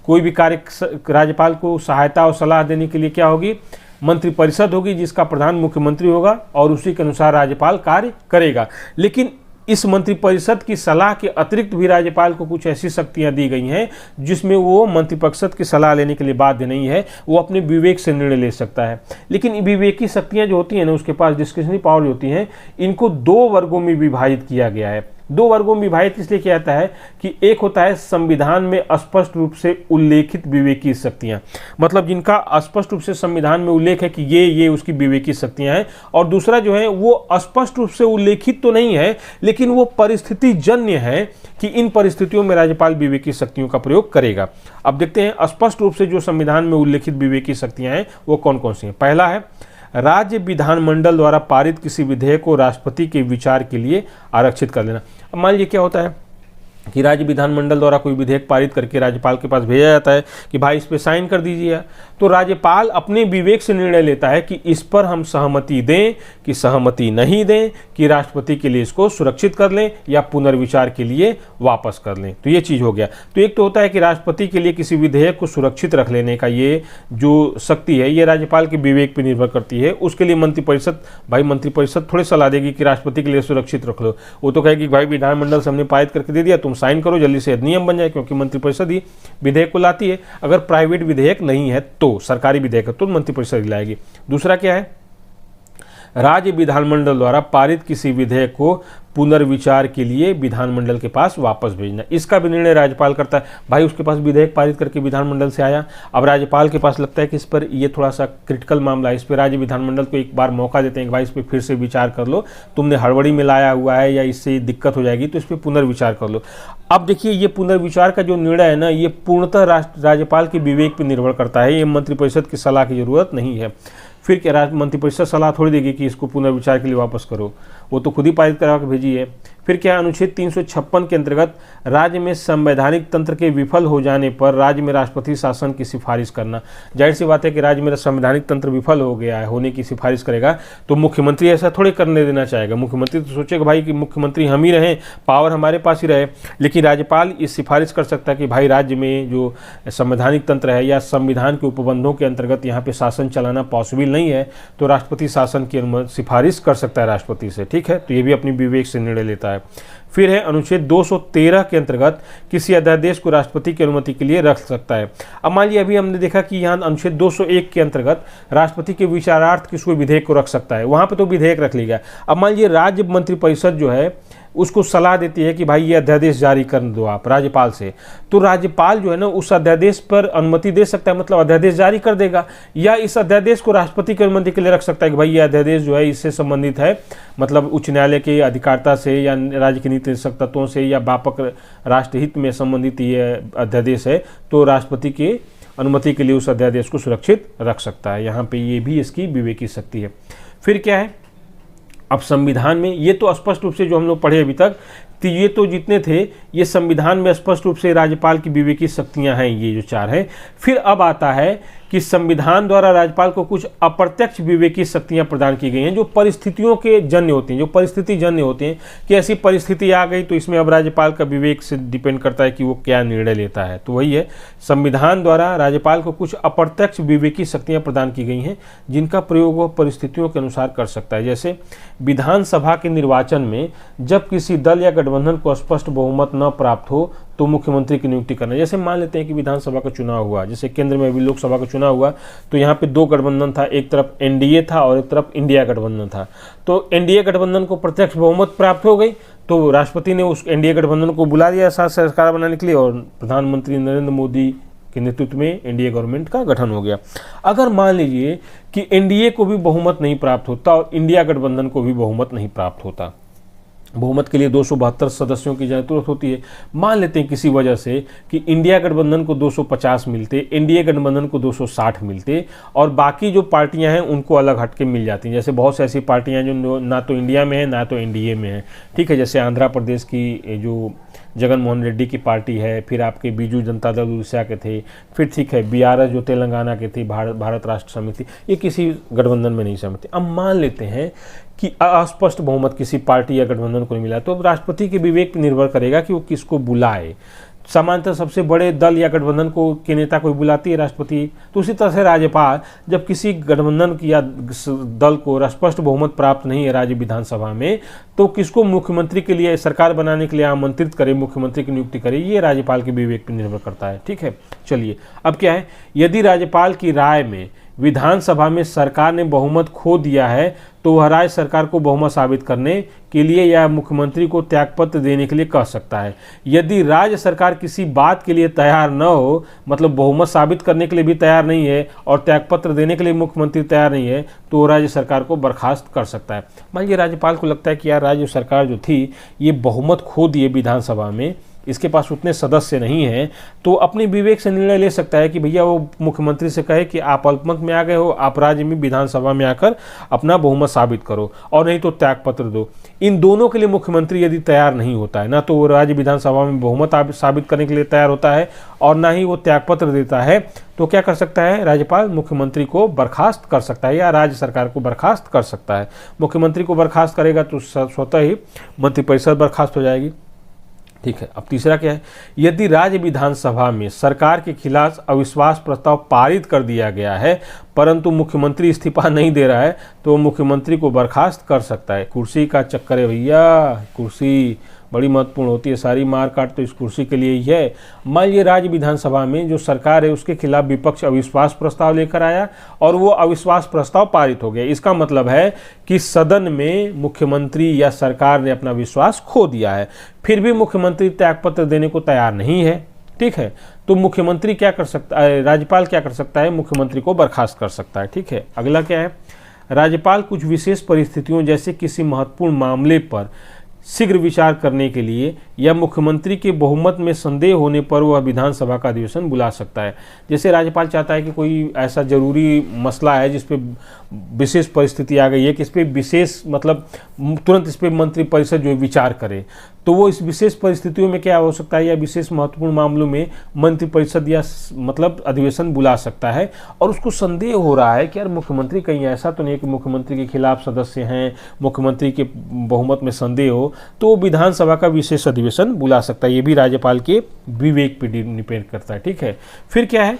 कोई भी कार्य राज्यपाल को सहायता और सलाह देने के लिए क्या होगी, मंत्रिपरिषद होगी, जिसका प्रधान मुख्यमंत्री होगा और उसी के अनुसार राज्यपाल कार्य करेगा। लेकिन इस मंत्रिपरिषद की सलाह के अतिरिक्त भी राज्यपाल को कुछ ऐसी शक्तियां दी गई हैं जिसमें वो मंत्रिपरिषद की सलाह लेने के लिए बाध्य नहीं है, वो अपने विवेक से निर्णय ले सकता है। लेकिन विवेकी शक्तियां जो होती हैं ना, उसके पास डिस्क्रिशनरी पावर जो होती हैं, इनको 2 वर्गों में विभाजित किया गया है। 2 वर्गों में विभाजित इसलिए किया जाता है कि एक होता है संविधान में स्पष्ट रूप से उल्लेखित विवेकी शक्तियां, मतलब जिनका स्पष्ट रूप से संविधान में उल्लेख है कि ये उसकी विवेकी शक्तियां हैं, और दूसरा जो है वो स्पष्ट रूप से उल्लेखित तो नहीं है लेकिन वो परिस्थिति जन्य है कि इन परिस्थितियों में राज्यपाल विवेकी शक्तियों का प्रयोग करेगा। अब देखते हैं स्पष्ट रूप से जो संविधान में उल्लेखित विवेकी शक्तियां हैं वो कौन कौन सी हैं। पहला है, राज्य विधानमंडल द्वारा पारित किसी विधेयक को राष्ट्रपति के विचार के लिए आरक्षित कर लेना। अब मान लीजिए क्या होता है कि राज्य विधानमंडल द्वारा कोई विधेयक पारित करके राज्यपाल के पास भेजा जाता है कि भाई इस पे साइन कर दीजिए, तो राज्यपाल अपने विवेक से निर्णय लेता है कि इस पर हम सहमति दें कि सहमति नहीं दें, कि राष्ट्रपति के लिए इसको सुरक्षित कर लें या पुनर्विचार के लिए वापस कर लें। तो ये चीज़ हो गया। तो एक तो होता है कि राष्ट्रपति के लिए किसी विधेयक को सुरक्षित रख लेने का ये जो शक्ति है ये राज्यपाल के विवेक पर निर्भर करती है। उसके लिए मंत्रिपरिषद थोड़ी सलाह देगी कि राष्ट्रपति के लिए सुरक्षित रख लो, वो तो कहेगी भाई विधानमंडल से हमने पारित करके दे दिया, तुम साइन करो जल्दी से नियम बन जाए, क्योंकि मंत्रिपरिषद ही विधेयक को लाती है। अगर प्राइवेट विधेयक नहीं है तो सरकारी विधेयक है तो मंत्रिपरिषद ही लाएगी। दूसरा क्या है, राज्य विधानमंडल द्वारा पारित किसी विधेयक को पुनर्विचार के लिए विधानमंडल के पास वापस भेजना, इसका भी निर्णय राज्यपाल करता है। भाई उसके पास विधेयक पारित करके विधानमंडल से आया, अब राज्यपाल के पास लगता है कि इस पर ये थोड़ा सा क्रिटिकल मामला है, इस पर राज्य विधानमंडल को एक बार मौका देते हैं कि भाई इस पर फिर से विचार कर लो, तुमने हड़बड़ी में लाया हुआ है या इससे दिक्कत हो जाएगी तो इस पर पुनर्विचार कर लो। अब देखिए ये पुनर्विचार का जो निर्णय है ना, ये पूर्णतः राज्यपाल के विवेक पर निर्भर करता है, ये मंत्रिपरिषद की सलाह की जरूरत नहीं है। फिर क्या मंत्रिपरिषद सलाह थोड़ी देगी कि इसको पुनर्विचार के लिए वापस करो, वो तो खुद ही पारित करा के भेजी है। फिर क्या, अनुच्छेद 356 के अंतर्गत राज्य में संवैधानिक तंत्र के विफल हो जाने पर राज्य में राष्ट्रपति शासन की सिफारिश करना। जाहिर सी बात है कि राज्य में संवैधानिक तंत्र विफल हो गया है, होने की सिफारिश करेगा, तो मुख्यमंत्री ऐसा थोड़े करने देना चाहेगा। मुख्यमंत्री तो सोचेगा भाई कि मुख्यमंत्री हम ही रहें, पावर हमारे पास ही रहे, लेकिन राज्यपाल इस सिफारिश कर सकता है कि भाई राज्य में जो संवैधानिक तंत्र है या संविधान के उपबंधों के अंतर्गत यहाँ पे शासन चलाना पॉसिबल नहीं है, तो राष्ट्रपति शासन की सिफारिश कर सकता है राष्ट्रपति से, ठीक है। तो ये भी अपनी विवेक से निर्णय लेता है। फिर है अनुच्छेद 213 के अंतर्गत किसी अध्यादेश को राष्ट्रपति की अनुमति के लिए रख सकता है। अब मान लीजिए अभी हमने देखा कि यहाँ अनुच्छेद 201 के अंतर्गत राष्ट्रपति के विचारार्थ किसी विधेयक को रख सकता है, वहां पे तो विधेयक रख लिया। अब मान लीजिए राज्य मंत्रिपरिषद जो है उसको सलाह देती है कि भाई ये अध्यादेश जारी कर दो आप राज्यपाल से, तो राज्यपाल जो है ना उस अध्यादेश पर अनुमति दे सकता है, मतलब अध्यादेश जारी कर देगा, या इस अध्यादेश को राष्ट्रपति की अनुमति के लिए रख सकता है कि भाई ये अध्यादेश जो है इससे संबंधित है, मतलब उच्च न्यायालय के अधिकारिता से या राज्य के नीति निर्देशक तत्वों से या व्यापक राष्ट्रहित में संबंधित ये अध्यादेश है, तो राष्ट्रपति के अनुमति के लिए उस अध्यादेश को सुरक्षित रख सकता है। यहाँ पे ये भी इसकी विवेकी शक्ति है। फिर क्या है, अब संविधान में ये तो स्पष्ट रूप से जो हम लोग पढ़े अभी तक, तो ये तो जितने थे ये संविधान में स्पष्ट रूप से राज्यपाल की विवेकी शक्तियां हैं, ये जो 4 हैं। फिर अब आता है कि संविधान द्वारा राज्यपाल को कुछ अप्रत्यक्ष विवेकी शक्तियां प्रदान की गई हैं जो परिस्थितियों के जन्य होती हैं, जो परिस्थिति जन्य होते हैं कि ऐसी परिस्थिति आ गई तो इसमें अब राज्यपाल का विवेक से डिपेंड करता है कि वो क्या निर्णय लेता है। तो वही है, संविधान द्वारा राज्यपाल को कुछ अप्रत्यक्ष विवेकी शक्तियां प्रदान की गई हैं जिनका प्रयोग वह परिस्थितियों के अनुसार कर सकता है। जैसे विधानसभा के निर्वाचन में जब किसी दल या गठबंधन को स्पष्ट बहुमत न प्राप्त हो तो मुख्यमंत्री की नियुक्ति करना। जैसे मान लेते हैं कि विधानसभा का चुनाव हुआ, जैसे केंद्र में भी लोकसभा का चुनाव हुआ, तो यहाँ पे 2 गठबंधन था, एक तरफ एनडीए था और एक तरफ इंडिया गठबंधन था। तो एनडीए गठबंधन को प्रत्यक्ष बहुमत प्राप्त हो गई तो राष्ट्रपति ने उस एनडीए गठबंधन को बुला लिया साथ सरकार बनाने के लिए और प्रधानमंत्री नरेंद्र मोदी के नेतृत्व में एनडीए गवर्नमेंट का गठन हो गया। अगर मान लीजिए कि एनडीए को भी बहुमत नहीं प्राप्त होता और इंडिया गठबंधन को भी बहुमत नहीं प्राप्त होता, बहुमत के लिए 272 सदस्यों की जरूरत होती है। मान लेते हैं किसी वजह से कि इंडिया गठबंधन को 250 मिलते, एनडीए गठबंधन को 260 मिलते और बाकी जो पार्टियां हैं उनको अलग हटके मिल जाती हैं। जैसे बहुत सी ऐसी पार्टियां जो ना तो इंडिया में है ना तो एनडीए में है, ठीक है। जैसे आंध्र प्रदेश की जो जगन मोहन रेड्डी की पार्टी है, फिर आपके बीजू जनता दल उड़ीसा के थे, फिर ठीक है बीआरएस जो तेलंगाना के थे, भारत राष्ट्र समिति, ये किसी गठबंधन में नहीं शामिल थे। अब मान लेते हैं कि अस्पष्ट बहुमत किसी पार्टी या गठबंधन को नहीं मिला तो राष्ट्रपति के विवेक पर निर्भर करेगा कि वो किसको बुलाए। सामान्यतः सबसे बड़े दल या गठबंधन को के नेता को बुलाती है राष्ट्रपति, तो उसी तरह से राज्यपाल जब किसी गठबंधन या दल को स्पष्ट बहुमत प्राप्त नहीं है राज्य विधानसभा में तो किसको मुख्यमंत्री के लिए सरकार बनाने के लिए आमंत्रित करे, मुख्यमंत्री की नियुक्ति करे, ये राज्यपाल के विवेक पर निर्भर करता है। ठीक है, चलिए अब क्या है, यदि राज्यपाल की राय में विधानसभा में सरकार ने बहुमत खो दिया है तो वह राज्य सरकार को बहुमत साबित करने के लिए या मुख्यमंत्री को त्यागपत्र देने के लिए कह सकता है। यदि राज्य सरकार किसी बात के लिए तैयार न हो, मतलब बहुमत साबित करने के लिए भी तैयार नहीं है और त्यागपत्र देने के लिए मुख्यमंत्री तैयार नहीं है, तो राज्य सरकार को बर्खास्त कर सकता है। मान लीजिए राज्यपाल को लगता है कि यार राज्य सरकार जो थी ये बहुमत खो दिए विधानसभा में, इसके पास उतने सदस्य नहीं हैं, तो अपने विवेक से निर्णय ले सकता है कि भैया वो मुख्यमंत्री से कहे कि आप अल्पमत में आ गए हो, आप राज्य में विधानसभा में आकर अपना बहुमत साबित करो और नहीं तो त्यागपत्र दो। इन दोनों के लिए मुख्यमंत्री यदि तैयार नहीं होता है, ना तो वो राज्य विधानसभा में बहुमत साबित करने के लिए तैयार होता है और ना ही वो त्यागपत्र देता है, तो क्या कर सकता है राज्यपाल, मुख्यमंत्री को बर्खास्त कर सकता है या राज्य सरकार को बर्खास्त कर सकता है। मुख्यमंत्री को बर्खास्त करेगा तो स्वतः ही मंत्रिपरिषद बर्खास्त हो जाएगी। ठीक है, अब तीसरा क्या है, यदि राज्य विधानसभा में सरकार के खिलाफ अविश्वास प्रस्ताव पारित कर दिया गया है परंतु मुख्यमंत्री इस्तीफा नहीं दे रहा है तो मुख्यमंत्री को बर्खास्त कर सकता है। कुर्सी का चक्कर है भैया, कुर्सी बड़ी महत्वपूर्ण होती है, सारी मार काट तो इस कुर्सी के लिए ही है। मान लीजिए राज्य विधानसभा में जो सरकार है उसके खिलाफ विपक्ष अविश्वास प्रस्ताव लेकर आया और वो अविश्वास प्रस्ताव पारित हो गया, इसका मतलब है कि सदन में मुख्यमंत्री या सरकार ने अपना विश्वास खो दिया है, फिर भी मुख्यमंत्री त्यागपत्र देने को तैयार नहीं है। ठीक है, तो मुख्यमंत्री क्या कर सकता है, राज्यपाल क्या कर सकता है, मुख्यमंत्री को बर्खास्त कर सकता है। ठीक है, अगला क्या है, राज्यपाल कुछ विशेष परिस्थितियों जैसे किसी महत्वपूर्ण मामले पर शीघ्र विचार करने के लिए या मुख्यमंत्री के बहुमत में संदेह होने पर वह विधानसभा का अधिवेशन बुला सकता है। जैसे राज्यपाल चाहता है कि कोई ऐसा जरूरी मसला है जिस पे विशेष परिस्थिति आ गई है कि इस पे विशेष मतलब तुरंत इस पे मंत्रिपरिषद जो विचार करे, तो वो इस विशेष परिस्थितियों में क्या हो सकता है या विशेष महत्वपूर्ण मामलों में मंत्रिपरिषद या मतलब अधिवेशन बुला सकता है। और उसको संदेह हो रहा है कि यार मुख्यमंत्री कहीं ऐसा तो नहीं है कि मुख्यमंत्री के खिलाफ सदस्य हैं, मुख्यमंत्री के बहुमत में संदेह हो, तो विधानसभा का विशेष अधिवेशन बुला सकता है। ये भी राज्यपाल के विवेक पर डिपेंड करता है। ठीक है, फिर क्या है,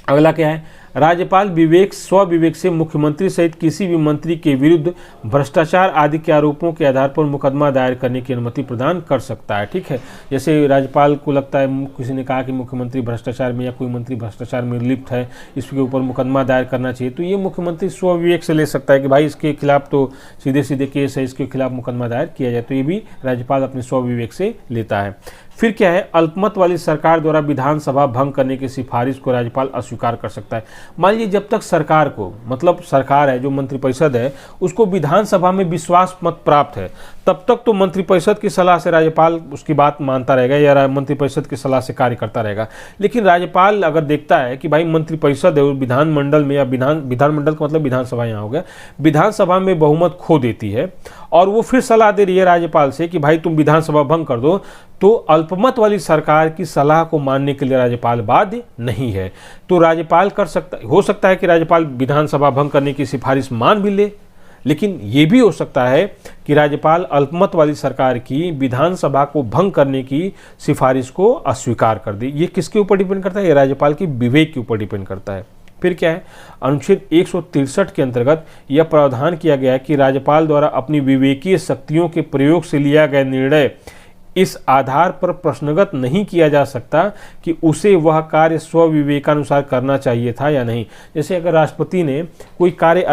अगला क्या है, राज्यपाल स्वविवेक से मुख्यमंत्री सहित किसी भी मंत्री के विरुद्ध भ्रष्टाचार आदि के आरोपों के आधार पर मुकदमा दायर करने की अनुमति प्रदान कर सकता है। ठीक है, जैसे राज्यपाल को लगता है, किसी ने कहा कि मुख्यमंत्री भ्रष्टाचार में या कोई मंत्री भ्रष्टाचार में लिप्त है, इसके ऊपर मुकदमा दायर करना चाहिए, तो ये मुख्यमंत्री स्वविवेक से ले सकता है कि भाई इसके खिलाफ तो सीधे सीधे केस है, इसके खिलाफ मुकदमा दायर किया जाए, तो ये भी राज्यपाल अपने स्वविवेक से लेता है। फिर क्या है, अल्पमत वाली सरकार द्वारा विधानसभा भंग करने की सिफारिश को राज्यपाल अस्वीकार कर सकता है। मान लीजिए जब तक सरकार को, मतलब सरकार है जो मंत्रिपरिषद है उसको विधानसभा में विश्वास मत प्राप्त है, तब तक तो मंत्रिपरिषद की सलाह से राज्यपाल उसकी बात मानता रहेगा या मंत्रिपरिषद की सलाह से कार्य करता रहेगा। लेकिन राज्यपाल अगर देखता है कि भाई मंत्रिपरिषद है विधानमंडल में, या विधानमंडल का मतलब विधानसभा यहाँ हो गया, विधानसभा में बहुमत खो देती है और वो फिर सलाह दे रही है राज्यपाल से कि भाई तुम विधानसभा भंग कर दो, तो अल्पमत वाली सरकार की सलाह को मानने के लिए राज्यपाल बाध्य नहीं है। तो राज्यपाल हो सकता है कि राज्यपाल विधानसभा भंग करने की सिफारिश मान भी ले, लेकिन ये भी हो सकता है कि राज्यपाल अल्पमत वाली सरकार की विधानसभा को भंग करने की सिफारिश को अस्वीकार कर दे। ये किसके ऊपर डिपेंड करता है? ये राज्यपाल के विवेक के ऊपर डिपेंड करता है। फिर क्या है, अनुच्छेद 163 के अंतर्गत यह प्रावधान किया गया है कि राज्यपाल द्वारा अपनी विवेकीय शक्तियों के प्रयोग से लिया गया निर्णय इस आधार पर प्रश्नगत नहीं किया जा सकता कि उसे वह कार्य स्वविवेकानुसार करना चाहिए था या नहीं। जैसे अगर राष्ट्रपति ने कोई कार्य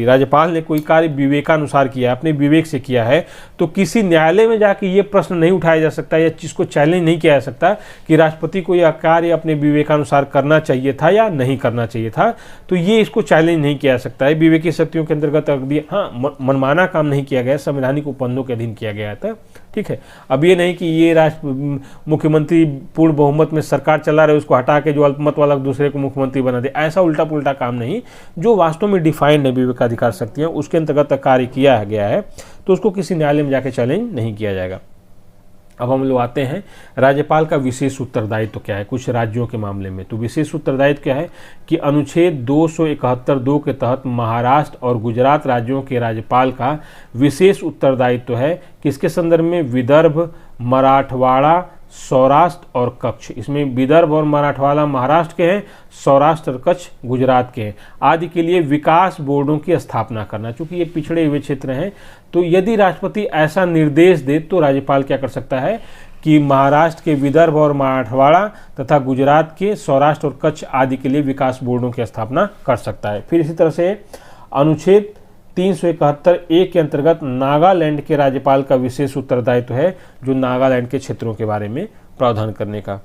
राज्यपाल ने कोई कार्य विवेकानुसार किया, अपने विवेक से किया है, तो किसी न्यायालय में जाके ये प्रश्न नहीं उठाया जा सकता या जिसको चैलेंज नहीं किया जा सकता कि राष्ट्रपति को यह कार्य अपने विवेकानुसार करना चाहिए था या नहीं करना चाहिए था। तो ये इसको चैलेंज नहीं किया जा सकता है। विवेकीय शक्तियों के अंतर्गत हाँ, मनमाना काम नहीं किया गया, संवैधानिक उपबंधों के अधीन किया गया था। ठीक है, अब ये नहीं कि ये मुख्यमंत्री पूर्ण बहुमत में सरकार चला रहे उसको हटा के जो अल्पमत वाला दूसरे को मुख्यमंत्री बना दे, ऐसा उल्टा पुल्टा काम नहीं। जो वास्तव में डिफाइंड है विवेकाधिकार शक्तियां, उसके अंतर्गत कार्य किया गया है, तो उसको किसी न्यायालय में जाके चैलेंज नहीं किया जाएगा। अब हम लोग आते हैं राज्यपाल का विशेष उत्तरदायित्व क्या है कुछ राज्यों के मामले में। तो विशेष उत्तरदायित्व क्या है कि अनुच्छेद 271(2) के तहत महाराष्ट्र और गुजरात राज्यों के राज्यपाल का विशेष उत्तरदायित्व है किसके संदर्भ में? विदर्भ, मराठवाड़ा, सौराष्ट्र और कच्छ। इसमें विदर्भ और मराठवाड़ा महाराष्ट्र के हैं, सौराष्ट्र और कच्छ गुजरात के हैं, आदि के लिए विकास बोर्डों की स्थापना करना। चूंकि ये पिछड़े हुए क्षेत्र हैं, तो यदि राष्ट्रपति ऐसा निर्देश दे तो राज्यपाल क्या कर सकता है कि महाराष्ट्र के विदर्भ और मराठवाड़ा तथा गुजरात के सौराष्ट्र और कच्छ आदि के लिए विकास बोर्डों की स्थापना कर सकता है। फिर इसी तरह से अनुच्छेद 371(a) के अंतर्गत नागालैंड के राज्यपाल का विशेष उत्तरदायित्व है जो नागालैंड के क्षेत्रों के बारे में प्रावधान करने का।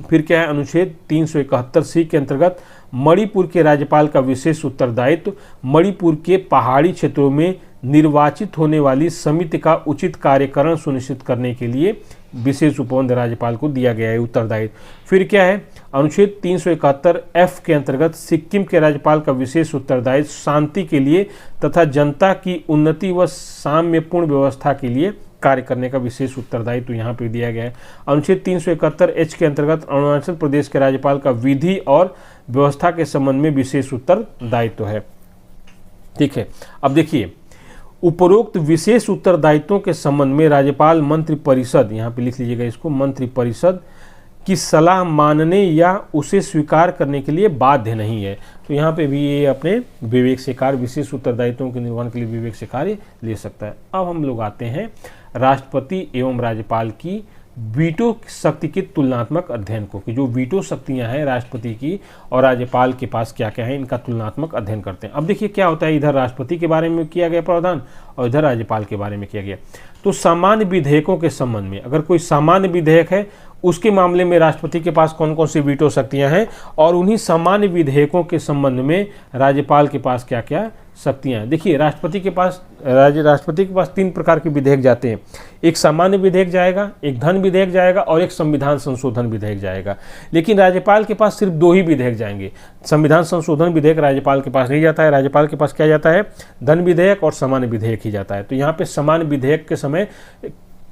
फिर क्या है, अनुच्छेद 371(c) के अंतर्गत मणिपुर के राज्यपाल का विशेष उत्तरदायित्व मणिपुर के पहाड़ी क्षेत्रों में निर्वाचित होने वाली समिति का उचित कार्यकरण सुनिश्चित करने के लिए विशेष उपबंध राज्यपाल को दिया गया है उत्तरदायित्व। फिर क्या है, अनुच्छेद 371(f) के अंतर्गत सिक्किम के राज्यपाल का विशेष उत्तरदायित्व शांति के लिए तथा जनता की उन्नति व साम्यपूर्ण व्यवस्था के लिए कार्य करने का विशेष उत्तरदायित्व यहाँ पे दिया गया है। अनुच्छेद 371(h) के अंतर्गत अरुणाचल प्रदेश के राज्यपाल का विधि और व्यवस्था के संबंध में विशेष उत्तरदायित्व है। ठीक है, अब देखिए उपरोक्त विशेष उत्तरदायित्वों के संबंध में राज्यपाल मंत्रिपरिषद, यहाँ पे लिख लीजिएगा इसको, मंत्रिपरिषद की सलाह मानने या उसे स्वीकार करने के लिए बाध्य नहीं है। तो यहाँ पे भी ये अपने विवेक से कार्य, विशेष उत्तरदायित्वों के निर्वहन के लिए विवेक से कार्य ले सकता है। अब हम लोग आते हैं राष्ट्रपति एवं राज्यपाल की वीटो शक्ति के तुलनात्मक अध्ययन को, कि जो वीटो शक्तियां हैं राष्ट्रपति की और राज्यपाल के पास क्या क्या है, इनका तुलनात्मक अध्ययन करते हैं। अब देखिए क्या होता है, इधर राष्ट्रपति के बारे में किया गया प्रावधान और इधर राज्यपाल के बारे में किया गया। तो सामान्य विधेयकों के संबंध में, अगर कोई सामान्य विधेयक है उसके मामले में राष्ट्रपति के पास कौन कौन सी वीटो शक्तियां हैं, और उन्हीं सामान्य विधेयकों के संबंध में राज्यपाल के पास क्या क्या शक्तियां हैं। देखिए राष्ट्रपति के पास 3 प्रकार के विधेयक जाते हैं। एक सामान्य विधेयक जाएगा, एक धन विधेयक जाएगा और एक संविधान संशोधन विधेयक जाएगा। लेकिन राज्यपाल के पास सिर्फ 2 ही विधेयक जाएंगे। संविधान संशोधन विधेयक राज्यपाल के पास नहीं जाता है, राज्यपाल के पास क्या जाता है, धन विधेयक और सामान्य विधेयक ही जाता है। तो यहाँ पे सामान्य विधेयक के समय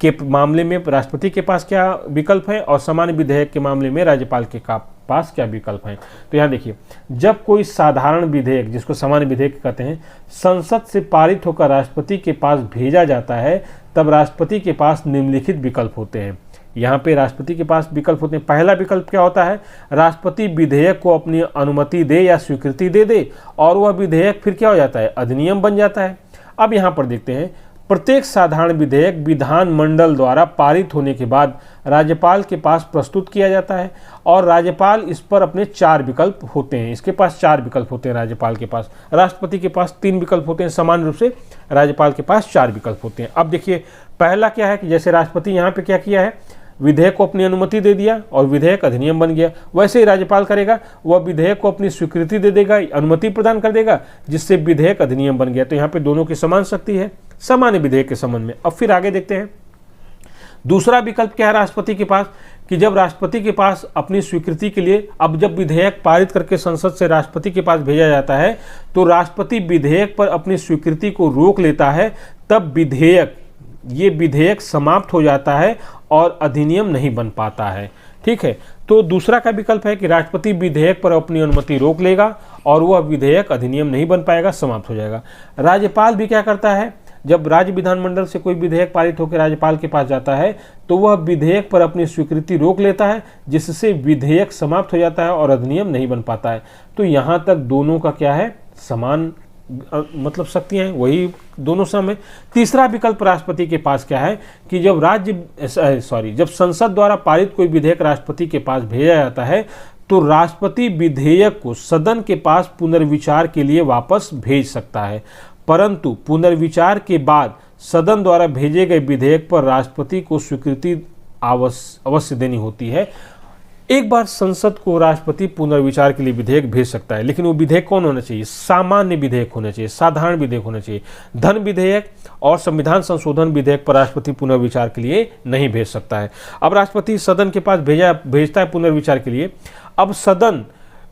के मामले में राष्ट्रपति के पास क्या विकल्प है और सामान्य विधेयक के मामले में राज्यपाल के पास क्या विकल्प हैं। तो यहाँ देखिए, जब कोई साधारण विधेयक, जिसको सामान्य विधेयक कहते हैं, संसद से पारित होकर राष्ट्रपति के पास भेजा जाता है, तब राष्ट्रपति के पास निम्नलिखित विकल्प होते हैं। यहाँ पे राष्ट्रपति के पास विकल्प होते हैं। पहला विकल्प क्या होता है, राष्ट्रपति विधेयक को अपनी अनुमति दे या स्वीकृति दे और वह विधेयक फिर क्या हो जाता है, अधिनियम बन जाता है। अब यहाँ पर देखते हैं, प्रत्येक साधारण विधेयक विधानमंडल द्वारा पारित होने के बाद राज्यपाल के पास प्रस्तुत किया जाता है और राज्यपाल इस पर अपने 4 विकल्प होते हैं। इसके पास 4 विकल्प होते हैं राज्यपाल के पास। राष्ट्रपति के पास 3 विकल्प होते हैं, सामान्य रूप से राज्यपाल के पास 4 विकल्प होते हैं। अब देखिए पहला क्या है कि जैसे राष्ट्रपति यहाँ पे क्या किया है, विधेयक को अपनी अनुमति दे दिया और विधेयक अधिनियम बन गया। वैसे ही राज्यपाल करेगा, वह विधेयक को अपनी स्वीकृति दे देगा, अनुमति प्रदान कर देगा, जिससे विधेयक अधिनियम बन गया। तो यहाँ पे दोनों की समान शक्ति है सामान्य विधेयक के संबंध में। अब फिर आगे देखते हैं दूसरा विकल्प क्या है राष्ट्रपति के पास, कि जब राष्ट्रपति के पास अपनी स्वीकृति के लिए, अब जब विधेयक पारित करके संसद से राष्ट्रपति के पास भेजा जाता है तो राष्ट्रपति विधेयक पर अपनी स्वीकृति को रोक लेता है, तब विधेयक समाप्त हो जाता है और अधिनियम नहीं बन पाता है। ठीक है, तो दूसरा का विकल्प है कि राष्ट्रपति विधेयक पर अपनी अनुमति रोक लेगा और वह विधेयक अधिनियम नहीं बन पाएगा, समाप्त हो जाएगा। राज्यपाल भी क्या करता है, जब राज्य विधानमंडल से कोई विधेयक पारित होकर राज्यपाल के पास जाता है तो वह विधेयक पर अपनी स्वीकृति रोक लेता है, जिससे विधेयक समाप्त हो जाता है और अधिनियम नहीं बन पाता है। तो यहाँ तक दोनों का क्या है, समान मतलब शक्तियां हैं, वही दोनों सम है। तीसरा विकल्प राष्ट्रपति के पास क्या है कि जब संसद द्वारा पारित कोई विधेयक राष्ट्रपति के पास भेजा जाता है तो राष्ट्रपति विधेयक को सदन के पास पुनर्विचार के लिए वापस भेज सकता है, परंतु पुनर्विचार के बाद सदन द्वारा भेजे गए विधेयक पर राष्ट्रपति को स्वीकृति अवश्य देनी होती है। एक बार संसद को राष्ट्रपति पुनर्विचार के लिए विधेयक भेज सकता है, लेकिन वो विधेयक कौन होना चाहिए, सामान्य विधेयक होना चाहिए, साधारण विधेयक होना चाहिए। धन विधेयक और संविधान संशोधन विधेयक पर राष्ट्रपति पुनर्विचार के लिए नहीं भेज सकता है। अब राष्ट्रपति सदन के पास भेजता है पुनर्विचार के लिए, अब सदन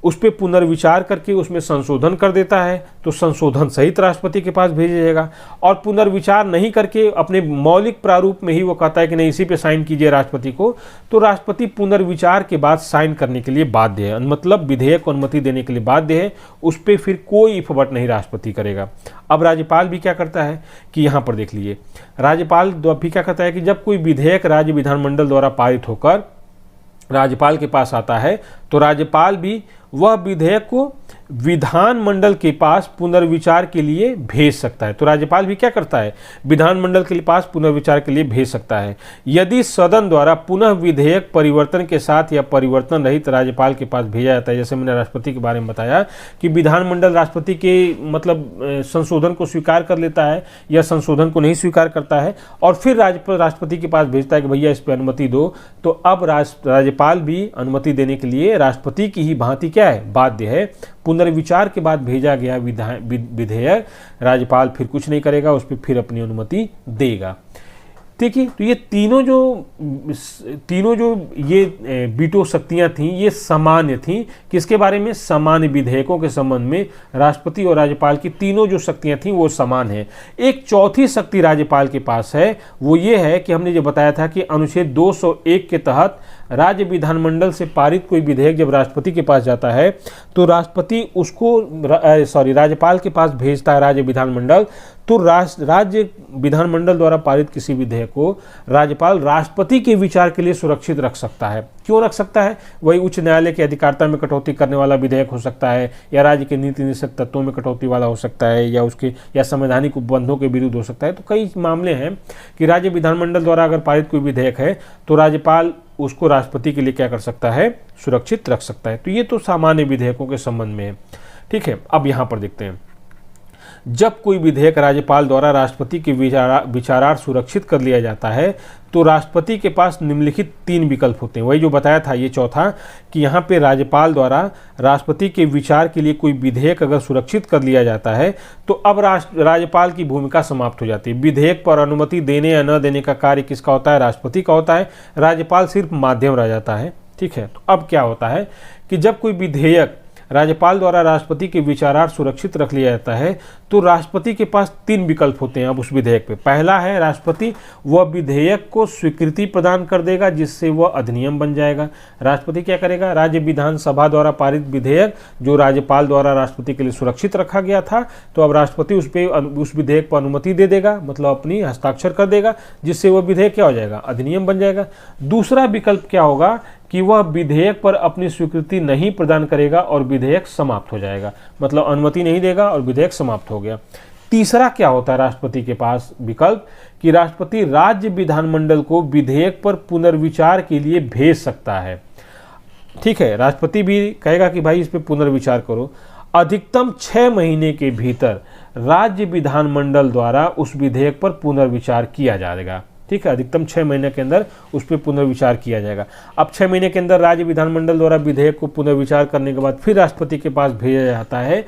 उस पर पुनर्विचार करके उसमें संशोधन कर देता है तो संशोधन सहित राष्ट्रपति के पास भेजा जाएगा, और पुनर्विचार नहीं करके अपने मौलिक प्रारूप में ही वो कहता है कि नहीं इसी पे साइन कीजिए राष्ट्रपति को, तो राष्ट्रपति पुनर्विचार के बाद साइन करने के लिए बाध्य है, मतलब विधेयक को अनुमति देने के लिए बाध्य है, उस पर फिर कोई इफवट नहीं राष्ट्रपति करेगा। अब राज्यपाल भी क्या करता है कि यहाँ पर देख लीजिए, राज्यपाल भी क्या करता है कि जब कोई विधेयक राज्य विधानमंडल द्वारा पारित होकर राज्यपाल के पास आता है तो राज्यपाल भी वह विधेयक को विधानमंडल के पास पुनर्विचार के लिए भेज सकता है। तो राज्यपाल भी क्या करता है, विधानमंडल के पास पुनर्विचार के लिए भेज सकता है। यदि सदन द्वारा पुनः विधेयक परिवर्तन के साथ या परिवर्तन रहित राज्यपाल के पास भेजा जाता है, जैसे मैंने राष्ट्रपति के बारे में बताया कि विधानमंडल राष्ट्रपति के मतलब संशोधन को स्वीकार कर लेता है या संशोधन को नहीं स्वीकार करता है और फिर राष्ट्रपति के पास भेजता है कि भैया इस पर अनुमति दो, तो अब राज्यपाल भी अनुमति देने के लिए राष्ट्रपति की ही भांति क्या है, बाध्य है। पुनर्विचार के बाद भेजा गया विधेयक राज्यपाल फिर कुछ नहीं करेगा, उस पर फिर अपनी अनुमति देगा। ठीक है, तो ये तीनों जो ये वीटो शक्तियां थीं ये सामान्य थीं। किसके बारे में, सामान्य विधेयकों के संबंध में राष्ट्रपति और राज्यपाल की तीनों जो शक्तियां थीं वो समान है। एक चौथी शक्ति राज्यपाल के पास है, वो ये है कि हमने जो बताया था कि अनुच्छेद 201 के तहत राज्य विधानमंडल से पारित कोई विधेयक जब राष्ट्रपति के पास जाता है तो राष्ट्रपति उसको राज्यपाल के पास भेजता है राज्य विधानमंडल, तो राज्य विधानमंडल द्वारा पारित किसी विधेयक को राज्यपाल राष्ट्रपति के विचार के लिए सुरक्षित रख सकता है। क्यों रख सकता है, वही उच्च न्यायालय की अधिकारिता में कटौती करने वाला विधेयक हो सकता है, या राज्य के नीति निषेध तत्वों में कटौती वाला हो सकता है, या संवैधानिक उपबंधों के विरुद्ध हो सकता है। तो कई मामले हैं कि राज्य विधानमंडल द्वारा अगर पारित कोई विधेयक है तो राज्यपाल उसको राष्ट्रपति के लिए क्या कर सकता है, सुरक्षित रख सकता है। तो ये तो सामान्य विधेयकों के संबंध में है। ठीक है, अब यहाँ पर देखते हैं, जब कोई विधेयक राज्यपाल द्वारा राष्ट्रपति के विचारार्थ सुरक्षित कर लिया जाता है तो राष्ट्रपति के पास निम्नलिखित 3 विकल्प होते हैं। वही जो बताया था ये चौथा, कि यहाँ पे राज्यपाल द्वारा राष्ट्रपति के विचार के लिए कोई विधेयक अगर सुरक्षित कर लिया जाता है तो अब राज्यपाल की भूमिका समाप्त हो जाती है। विधेयक पर अनुमति देने या न देने का कार्य किसका होता है, राष्ट्रपति का होता है, राज्यपाल सिर्फ माध्यम रह जाता है। ठीक है, तो अब क्या होता है कि जब कोई विधेयक राज्यपाल द्वारा राष्ट्रपति के विचारार्थ सुरक्षित रख लिया जाता है तो राष्ट्रपति के पास 3 विकल्प होते हैं अब उस विधेयक पे। पहला है, राष्ट्रपति वह विधेयक को स्वीकृति प्रदान कर देगा जिससे वह अधिनियम बन जाएगा। राष्ट्रपति क्या करेगा, राज्य विधानसभा द्वारा पारित विधेयक जो राज्यपाल द्वारा राष्ट्रपति के लिए सुरक्षित रखा गया था, तो अब राष्ट्रपति उस विधेयक पर अनुमति दे देगा, मतलब अपनी हस्ताक्षर कर देगा, जिससे वह विधेयक क्या हो जाएगा, अधिनियम बन जाएगा। दूसरा विकल्प क्या होगा कि वह विधेयक पर अपनी स्वीकृति नहीं प्रदान करेगा और विधेयक समाप्त हो जाएगा, मतलब अनुमति नहीं देगा और विधेयक समाप्त हो गया। तीसरा क्या होता है राष्ट्रपति के पास विकल्प, कि राष्ट्रपति राज्य विधानमंडल को विधेयक पर पुनर्विचार के लिए भेज सकता है। ठीक है, राष्ट्रपति भी कहेगा कि भाई इस पर पुनर्विचार करो। अधिकतम 6 महीने के भीतर राज्य विधानमंडल द्वारा उस विधेयक पर पुनर्विचार किया जाएगा। ठीक है, अधिकतम 6 महीने के अंदर उस पर पुनर्विचार किया जाएगा। अब 6 महीने के अंदर राज्य विधानमंडल द्वारा विधेयक को पुनर्विचार करने के बाद फिर राष्ट्रपति के पास भेजा जाता है,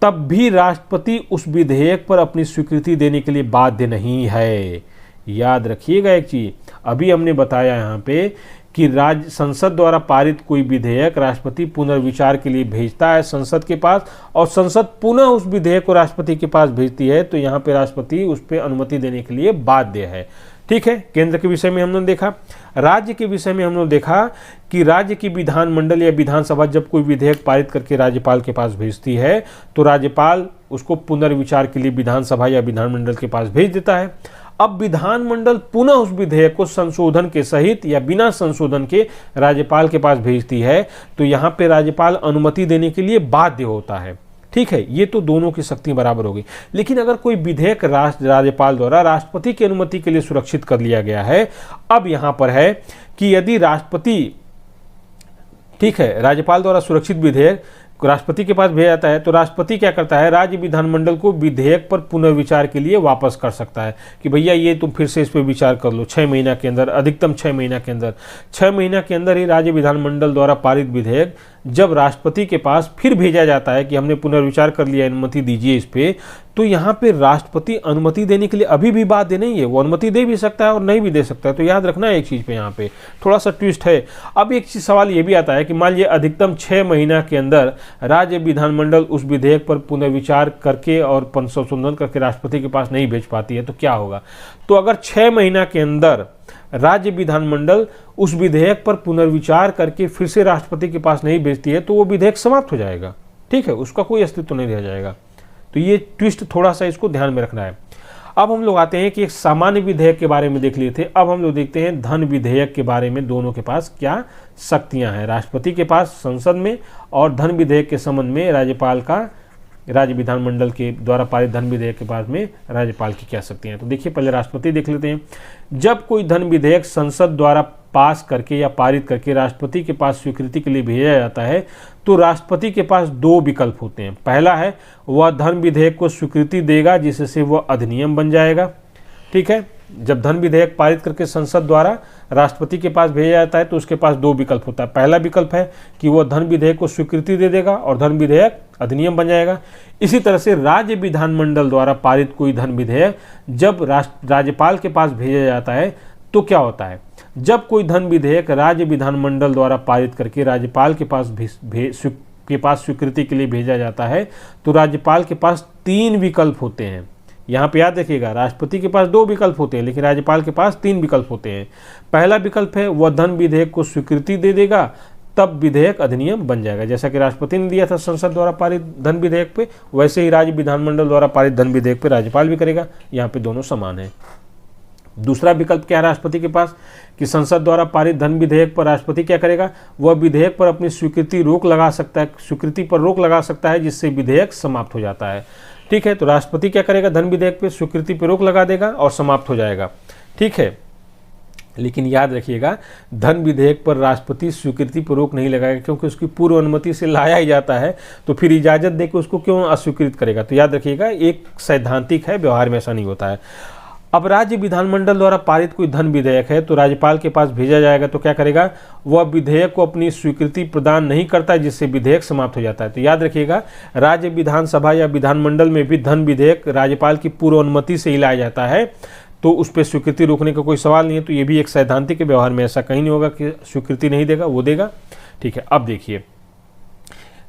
तब भी राष्ट्रपति उस विधेयक पर अपनी स्वीकृति देने के लिए बाध्य नहीं है। याद रखिएगा एक चीज, अभी हमने बताया यहाँ पे कि राज्य संसद द्वारा पारित कोई विधेयक राष्ट्रपति पुनर्विचार के लिए भेजता है संसद के पास, और संसद पुनः उस विधेयक को राष्ट्रपति के पास भेजती है, तो यहाँ पे राष्ट्रपति उस पर अनुमति देने के लिए बाध्य है। ठीक है, केंद्र के विषय में हमने देखा। राज्य के विषय में हमने देखा कि राज्य की विधानमंडल या विधानसभा जब कोई विधेयक पारित करके राज्यपाल के पास भेजती है, तो राज्यपाल उसको पुनर्विचार के लिए विधानसभा या विधानमंडल के पास भेज देता है। अब विधानमंडल पुनः उस विधेयक को संशोधन के सहित या बिना संशोधन के राज्यपाल के पास भेजती है, तो यहाँ पे राज्यपाल अनुमति देने के लिए बाध्य होता है। ठीक है, ये तो दोनों की शक्ति बराबर होगी। लेकिन अगर कोई विधेयक राज्यपाल द्वारा राष्ट्रपति की अनुमति के लिए सुरक्षित कर लिया गया है, अब यहाँ पर है कि यदि राष्ट्रपति, ठीक है, राज्यपाल द्वारा सुरक्षित विधेयक राष्ट्रपति के पास भेजा जाता है, तो राष्ट्रपति क्या करता है, राज्य विधानमंडल को विधेयक पर पुनर्विचार के लिए वापस कर सकता है कि भैया ये तुम फिर से इस पर विचार कर लो 6 महीना के अंदर, अधिकतम 6 महीना के अंदर। 6 महीना के अंदर ही राज्य विधानमंडल द्वारा पारित विधेयक जब राष्ट्रपति के पास फिर भेजा जाता है कि हमने पुनर्विचार कर लिया, अनुमति दीजिए इस पे, तो यहाँ पे राष्ट्रपति अनुमति देने के लिए अभी भी बाध्य नहीं है। वो अनुमति दे भी सकता है और नहीं भी दे सकता है। तो याद रखना है एक चीज़ पे, यहाँ पे थोड़ा सा ट्विस्ट है। अब एक चीज सवाल ये भी आता है कि मान लीजिए अधिकतम 6 महीना के अंदर राज्य विधानमंडल उस विधेयक पर पुनर्विचार करके और संशोधन करके राष्ट्रपति के पास नहीं भेज पाती है, तो क्या होगा। तो अगर 6 महीना के अंदर राज्य विधानमंडल उस विधेयक पर पुनर्विचार करके फिर से राष्ट्रपति के पास नहीं भेजती है, तो वो विधेयक समाप्त हो जाएगा। ठीक है, उसका कोई अस्तित्व नहीं रह जाएगा। तो ये ट्विस्ट थोड़ा सा इसको ध्यान में रखना है। अब हम लोग आते हैं कि एक सामान्य विधेयक के बारे में देख लिए थे, अब हम लोग देखते हैं धन विधेयक के बारे में। दोनों के पास क्या शक्तियां हैं, राष्ट्रपति के पास संसद में, और धन विधेयक के संबंध में राज्यपाल का, राज्य विधानमंडल के द्वारा पारित धन विधेयक के बाद में राज्यपाल की क्या शक्तियां हैं। तो देखिए पहले राष्ट्रपति देख लेते हैं। जब कोई धन विधेयक संसद द्वारा पास करके या पारित करके राष्ट्रपति के पास स्वीकृति के लिए भेजा जाता है, तो राष्ट्रपति के पास 2 विकल्प होते हैं। पहला है वह धन विधेयक को स्वीकृति देगा जिससे वह अधिनियम बन जाएगा। ठीक है, जब धन विधेयक पारित करके संसद द्वारा राष्ट्रपति के पास भेजा जाता है तो उसके पास 2 विकल्प होता है। पहला विकल्प है कि वह धन विधेयक को स्वीकृति दे देगा और धन विधेयक अधिनियम बन जाएगा। इसी तरह से राज्य विधानमंडल द्वारा पारित कोई धन विधेयक जब राज्यपाल के पास भेजा जाता है तो क्या होता है, जब कोई धन विधेयक राज्य विधानमंडल द्वारा पारित करके राज्यपाल के पास स्वीकृति के लिए भेजा जाता है, तो राज्यपाल के पास 3 विकल्प होते हैं। यहाँ पे याद रखिएगा, राष्ट्रपति के पास 2 विकल्प होते हैं लेकिन राज्यपाल के पास 3 विकल्प होते हैं। पहला विकल्प है वह धन विधेयक को स्वीकृति दे देगा, तब विधेयक अधिनियम बन जाएगा। जैसा कि राष्ट्रपति ने दिया था संसद द्वारा पारित धन विधेयक पे, वैसे ही राज्य विधानमंडल द्वारा पारित धन विधेयक पे राज्यपाल भी करेगा। यहाँ पे दोनों समान है। दूसरा विकल्प क्या है राष्ट्रपति के पास, कि संसद द्वारा पारित धन विधेयक पर राष्ट्रपति क्या करेगा, वह विधेयक पर अपनी स्वीकृति पर रोक लगा सकता है जिससे विधेयक समाप्त हो जाता है। ठीक है, तो राष्ट्रपति क्या करेगा, धन विधेयक पे स्वीकृति पर रोक लगा देगा और समाप्त हो जाएगा। ठीक है, लेकिन याद रखिएगा धन विधेयक पर राष्ट्रपति स्वीकृति पर रोक नहीं लगाएगा, क्योंकि उसकी पूर्व अनुमति से लाया ही जाता है, तो फिर इजाजत देकर उसको क्यों अस्वीकृत करेगा। तो याद रखिएगा एक सैद्धांतिक है, व्यवहार में ऐसा नहीं होता है। अब राज्य विधानमंडल द्वारा पारित कोई धन विधेयक है तो राज्यपाल के पास भेजा जाएगा, तो क्या करेगा, वह विधेयक को अपनी स्वीकृति प्रदान नहीं करता जिससे विधेयक समाप्त हो जाता है। तो याद रखिएगा राज्य विधानसभा या विधानमंडल में भी धन विधेयक राज्यपाल की पूर्व अनुमति से ही लाया जाता है, तो उस पर स्वीकृति रोकने का कोई सवाल नहीं है। तो ये भी एक सैद्धांतिक व्यवहार में ऐसा कहीं नहीं होगा कि स्वीकृति नहीं देगा, वो देगा। ठीक है, अब देखिए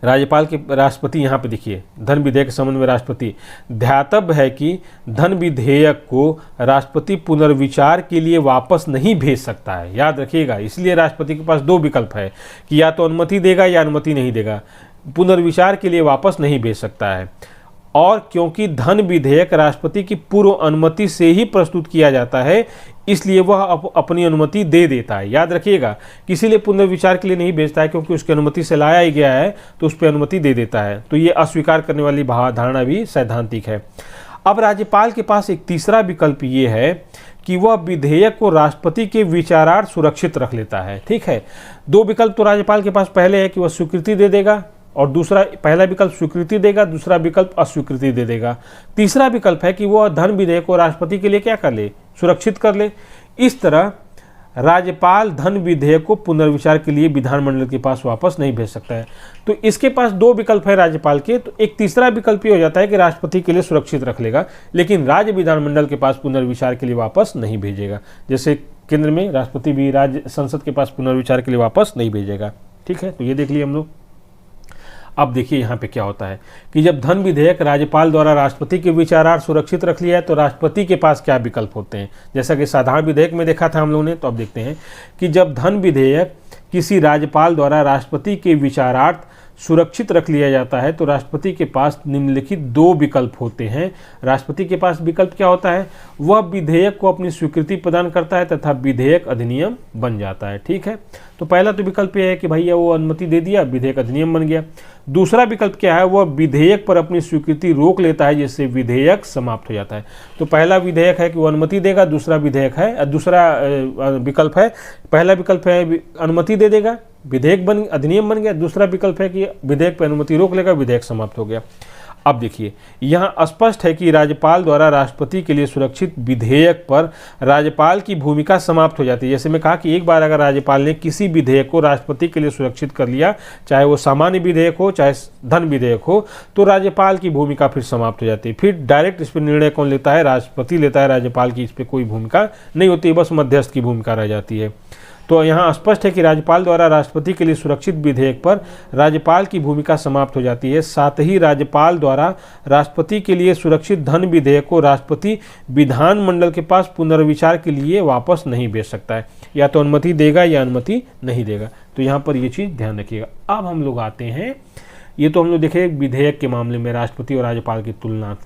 राष्ट्रपति यहाँ पे देखिए धन विधेयक के संबंध में राष्ट्रपति, ध्यातव्य है कि धन विधेयक को राष्ट्रपति पुनर्विचार के लिए वापस नहीं भेज सकता है। याद रखिएगा, इसलिए राष्ट्रपति के पास 2 विकल्प है कि या तो अनुमति देगा या अनुमति नहीं देगा, पुनर्विचार के लिए वापस नहीं भेज सकता है। और क्योंकि धन विधेयक राष्ट्रपति की पूर्व अनुमति से ही प्रस्तुत किया जाता है, इसलिए वह अपनी अनुमति दे देता है। याद रखिएगा, किसी लिए पुनर्विचार के लिए नहीं भेजता है, क्योंकि उसकी अनुमति से लाया ही गया है तो उस पर अनुमति दे देता है। तो ये अस्वीकार करने वाली धारणा भी सैद्धांतिक है। अब राज्यपाल के पास एक तीसरा विकल्प ये है कि वह विधेयक को राष्ट्रपति के विचारार्थ सुरक्षित रख लेता है। ठीक है, 2 विकल्प तो राज्यपाल के पास पहले है कि वह स्वीकृति दे देगा, और पहला विकल्प स्वीकृति देगा, दूसरा विकल्प अस्वीकृति दे देगा। तीसरा विकल्प है कि वह धन विधेयक को राष्ट्रपति के लिए क्या कर ले, सुरक्षित कर ले। इस तरह राज्यपाल धन विधेयक को पुनर्विचार के लिए विधानमंडल के पास वापस नहीं भेज सकता है। तो इसके पास दो विकल्प है राज्यपाल के, तो एक तीसरा विकल्प ये हो जाता है कि राष्ट्रपति के लिए सुरक्षित रख लेगा, लेकिन राज्य विधानमंडल के पास पुनर्विचार के लिए वापस नहीं भेजेगा। जैसे केंद्र में राष्ट्रपति भी राज्य संसद के पास पुनर्विचार के लिए वापस नहीं भेजेगा। ठीक है, तो ये देख लिए हम लोग। अब देखिए यहाँ पे क्या होता है कि जब धन विधेयक राज्यपाल द्वारा राष्ट्रपति के विचारार्थ सुरक्षित रख लिया है तो राष्ट्रपति के पास क्या विकल्प होते हैं। जैसा कि साधारण विधेयक में देखा था हम लोगों ने, तो अब देखते हैं कि जब धन विधेयक किसी राज्यपाल द्वारा राष्ट्रपति के विचारार्थ सुरक्षित रख लिया जाता है तो राष्ट्रपति के पास निम्नलिखित दो विकल्प होते हैं। राष्ट्रपति के पास विकल्प क्या होता है, वह विधेयक को अपनी स्वीकृति प्रदान करता है तथा विधेयक अधिनियम बन जाता है। ठीक है, तो पहला तो विकल्प यह है कि भैया वो अनुमति दे दिया, विधेयक अधिनियम बन गया। दूसरा विकल्प क्या है, वह विधेयक पर अपनी स्वीकृति रोक लेता है जिससे विधेयक समाप्त हो जाता है। तो पहला विधेयक है कि वो अनुमति देगा, दूसरा विधेयक है, दूसरा विकल्प है, पहला विकल्प है अनुमति दे देगा, विधेयक बन अधिनियम बन गया। दूसरा विकल्प है कि विधेयक पर अनुमति रोक लेगा, विधेयक समाप्त हो गया। अब देखिए यहाँ स्पष्ट है कि राज्यपाल द्वारा राष्ट्रपति के लिए सुरक्षित विधेयक पर राज्यपाल की भूमिका समाप्त हो जाती है। जैसे मैं कहा कि एक बार अगर राज्यपाल ने किसी विधेयक को राष्ट्रपति के लिए सुरक्षित कर लिया, चाहे वो सामान्य विधेयक हो चाहे धन विधेयक हो, तो राज्यपाल की भूमिका फिर समाप्त हो जाती है। फिर डायरेक्ट इस पर निर्णय कौन लेता है, राष्ट्रपति लेता है। राज्यपाल की इस पर कोई भूमिका नहीं होती, बस मध्यस्थ की भूमिका रह जाती है। तो यहाँ स्पष्ट है कि राज्यपाल द्वारा राष्ट्रपति के लिए सुरक्षित विधेयक पर राज्यपाल की भूमिका समाप्त हो जाती है। साथ ही राज्यपाल द्वारा राष्ट्रपति के लिए सुरक्षित धन विधेयक को राष्ट्रपति विधानमंडल के पास पुनर्विचार के लिए वापस नहीं भेज सकता है, या तो अनुमति देगा या अनुमति नहीं देगा। तो यहाँ पर ये चीज़ ध्यान रखिएगा। अब हम लोग आते हैं, ये तो हम लोग देखे विधेयक के मामले में राष्ट्रपति और राज्यपाल की तुलना।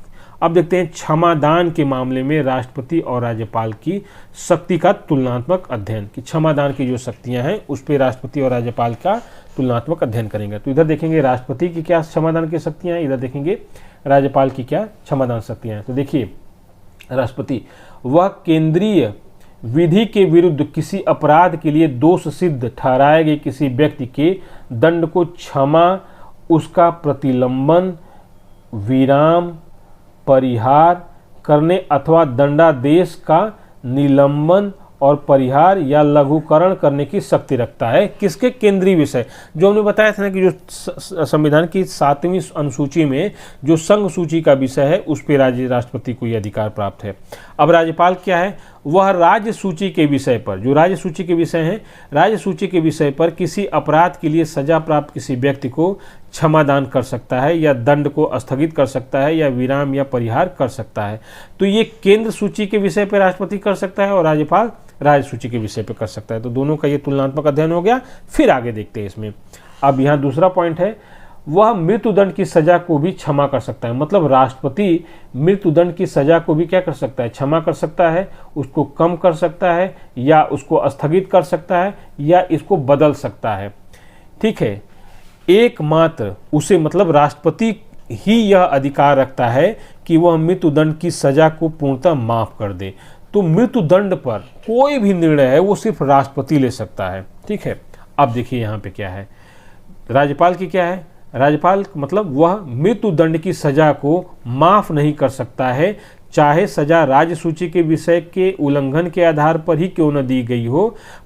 अब देखते हैं क्षमादान के मामले में राष्ट्रपति और राज्यपाल की शक्ति का तुलनात्मक अध्ययन, कि क्षमादान की जो शक्तियां हैं उस पर राष्ट्रपति और राज्यपाल का तुलनात्मक अध्ययन करेंगे। तो इधर देखेंगे राष्ट्रपति की क्या क्षमादान की शक्तियां हैं, इधर देखेंगे राज्यपाल की क्या क्षमादान शक्तियां हैं। तो देखिए राष्ट्रपति, वह केंद्रीय विधि के विरुद्ध किसी अपराध के लिए दोष सिद्ध ठहराए गए किसी व्यक्ति के दंड को क्षमा, उसका प्रतिलंबन, विराम, परिहार करने अथवा दंडादेश का निलंबन और परिहार या लघुकरण करने की शक्ति रखता है। किसके केंद्रीय विषय, जो हमने बताया था ना कि जो संविधान की 7वीं अनुसूची में जो संघ सूची का विषय है उस पर राष्ट्रपति को यह अधिकार प्राप्त है। अब राज्यपाल क्या है, वह राज्य सूची के विषय पर, जो राज्य सूची के विषय हैं, राज्य सूची के विषय पर किसी अपराध के लिए सजा प्राप्त किसी व्यक्ति को क्षमादान कर सकता है या दंड को स्थगित कर सकता है या विराम या परिहार कर सकता है। तो ये केंद्र सूची के विषय पर राष्ट्रपति कर सकता है और राज्यपाल राज्य सूची के विषय पर कर सकता है। तो दोनों का ये तुलनात्मक अध्ययन हो गया। फिर आगे देखते हैं इसमें। अब यहाँ दूसरा पॉइंट है, वह मृत्युदंड की सजा को भी क्षमा कर सकता है। मतलब राष्ट्रपति मृत्युदंड की सजा को भी क्या कर सकता है, क्षमा कर सकता है, उसको कम कर सकता है या उसको स्थगित कर सकता है या इसको बदल सकता है। ठीक है, एकमात्र उसे मतलब राष्ट्रपति ही यह अधिकार रखता है कि वह मृत्युदंड की सजा को पूर्णतः माफ कर दे। तो मृत्युदंड पर कोई भी निर्णय है वो सिर्फ राष्ट्रपति ले सकता है। ठीक है, अब देखिए यहाँ पे क्या है, राज्यपाल की क्या है, राज्यपाल मतलब वह मृत्युदंड की सजा को माफ नहीं कर सकता है, चाहे सजा राज्य सूची के विषय के उल्लंघन के आधार पर ही क्यों न दी गई हो,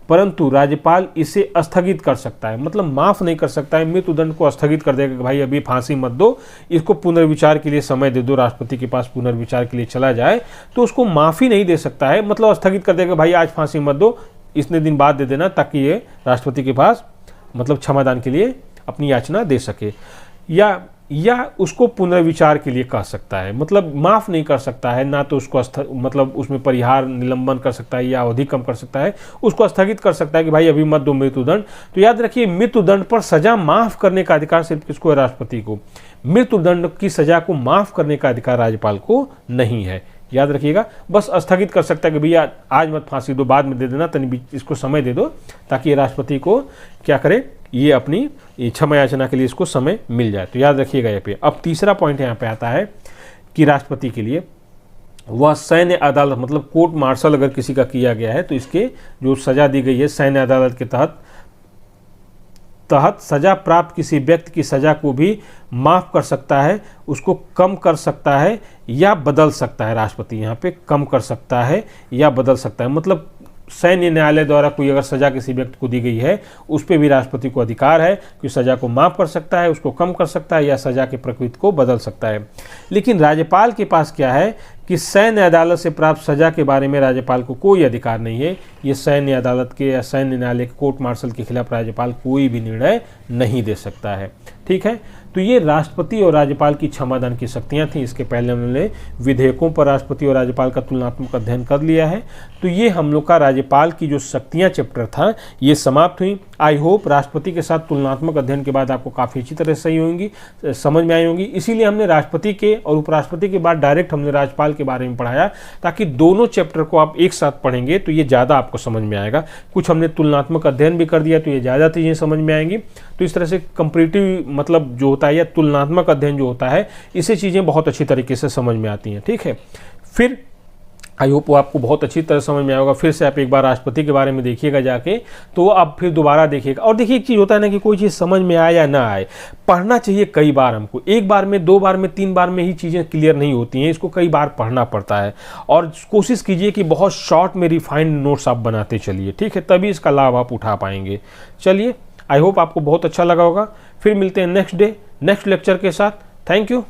परंतु राज्यपाल इसे स्थगित कर सकता है। मतलब माफ नहीं कर सकता है, मृत्युदंड को स्थगित कर देगा कि भाई अभी फांसी मत दो, इसको पुनर्विचार के लिए समय दे दो, राष्ट्रपति के पास पुनर्विचार के लिए चला जाए, तो उसको माफी नहीं दे सकता है। मतलब स्थगित कर देगा भाई आज फांसी मत दो, इतने दिन बाद दे देना, ताकि ये राष्ट्रपति के पास मतलब क्षमादान के लिए अपनी याचना दे सके, या उसको पुनर्विचार के लिए कह सकता है। मतलब माफ नहीं कर सकता है, ना तो उसको मतलब उसमें परिहार निलंबन कर सकता है या अवधि कम कर सकता है, उसको स्थगित कर सकता है कि भाई अभी मत दो मृत्युदंड। तो याद रखिए मृत्युदंड पर सजा माफ करने का अधिकार सिर्फ किसको है, राष्ट्रपति को। मृत्युदंड की सजा को माफ करने का अधिकार राज्यपाल को नहीं है, याद रखिएगा। बस स्थगित कर सकता है कि भैया आज मत फांसी दो, बाद में दे देना, तनी इसको समय दे दो, ताकि राष्ट्रपति को क्या करे, ये अपनी क्षमा याचना के लिए इसको समय मिल जाए। तो याद रखिएगा यहाँ पे। अब तीसरा पॉइंट यहाँ पे आता है कि राष्ट्रपति के लिए वह सैन्य अदालत मतलब कोर्ट मार्शल अगर किसी का किया गया है तो इसके जो सजा दी गई है सैन्य अदालत के तहत तहत सजा प्राप्त किसी व्यक्ति की सजा को भी माफ़ कर सकता है, उसको कम कर सकता है या बदल सकता है। राष्ट्रपति यहाँ पे कम कर सकता है या बदल सकता है, मतलब सैन्य न्यायालय द्वारा कोई अगर सजा किसी व्यक्ति को दी गई है उस पर भी राष्ट्रपति को अधिकार है कि सजा को माफ़ कर सकता है, उसको कम कर सकता है या सजा की प्रकृति को बदल सकता है। लेकिन राज्यपाल के पास क्या है कि सैन्य अदालत से प्राप्त सजा के बारे में राज्यपाल को कोई अधिकार नहीं है। ये सैन्य अदालत के या सैन्य न्यायालय के कोर्ट मार्शल के खिलाफ राज्यपाल कोई भी निर्णय नहीं दे सकता है। ठीक है, तो ये राष्ट्रपति और राज्यपाल की क्षमादान की शक्तियाँ थी। इसके पहले हमने विधेयकों पर राष्ट्रपति और राज्यपाल का तुलनात्मक अध्ययन कर लिया है। तो ये हम लोग का राज्यपाल की जो शक्तियाँ चैप्टर था ये समाप्त हुई। आई होप राष्ट्रपति के साथ तुलनात्मक अध्ययन के बाद आपको काफ़ी अच्छी तरह सही होंगी, समझ में आई होंगी। इसीलिए हमने राष्ट्रपति के और उपराष्ट्रपति के बाद डायरेक्ट हमने राज्यपाल के बारे में पढ़ाया, ताकि दोनों चैप्टर को आप एक साथ पढ़ेंगे तो ये ज़्यादा आपको समझ में आएगा। कुछ हमने तुलनात्मक अध्ययन भी कर दिया तो ये ज़्यादा चीज़ें समझ में आएंगी। तो इस तरह से कंपैरेटिव मतलब जो होता है या तुलनात्मक अध्ययन जो होता है, इससे चीज़ें बहुत अच्छी तरीके से समझ में आती हैं। ठीक है, फिर आई होप वो आपको बहुत अच्छी तरह समझ में आएगा। फिर से आप एक बार राष्ट्रपति के बारे में देखिएगा जाके, तो आप फिर दोबारा देखिएगा। और देखिए एक चीज़ होता है ना कि कोई चीज़ समझ में आए या ना आए, पढ़ना चाहिए कई बार। हमको एक बार में, दो बार में, तीन बार में ही चीज़ें क्लियर नहीं होती हैं, इसको कई बार पढ़ना पड़ता है। और कोशिश कीजिए कि बहुत शॉर्ट में रिफाइंड नोट्स आप बनाते चलिए, ठीक है, तभी इसका लाभ आप उठा पाएंगे। चलिए, आई होप आपको बहुत अच्छा लगा होगा। फिर मिलते हैं नेक्स्ट डे नेक्स्ट लेक्चर के साथ। Thank you.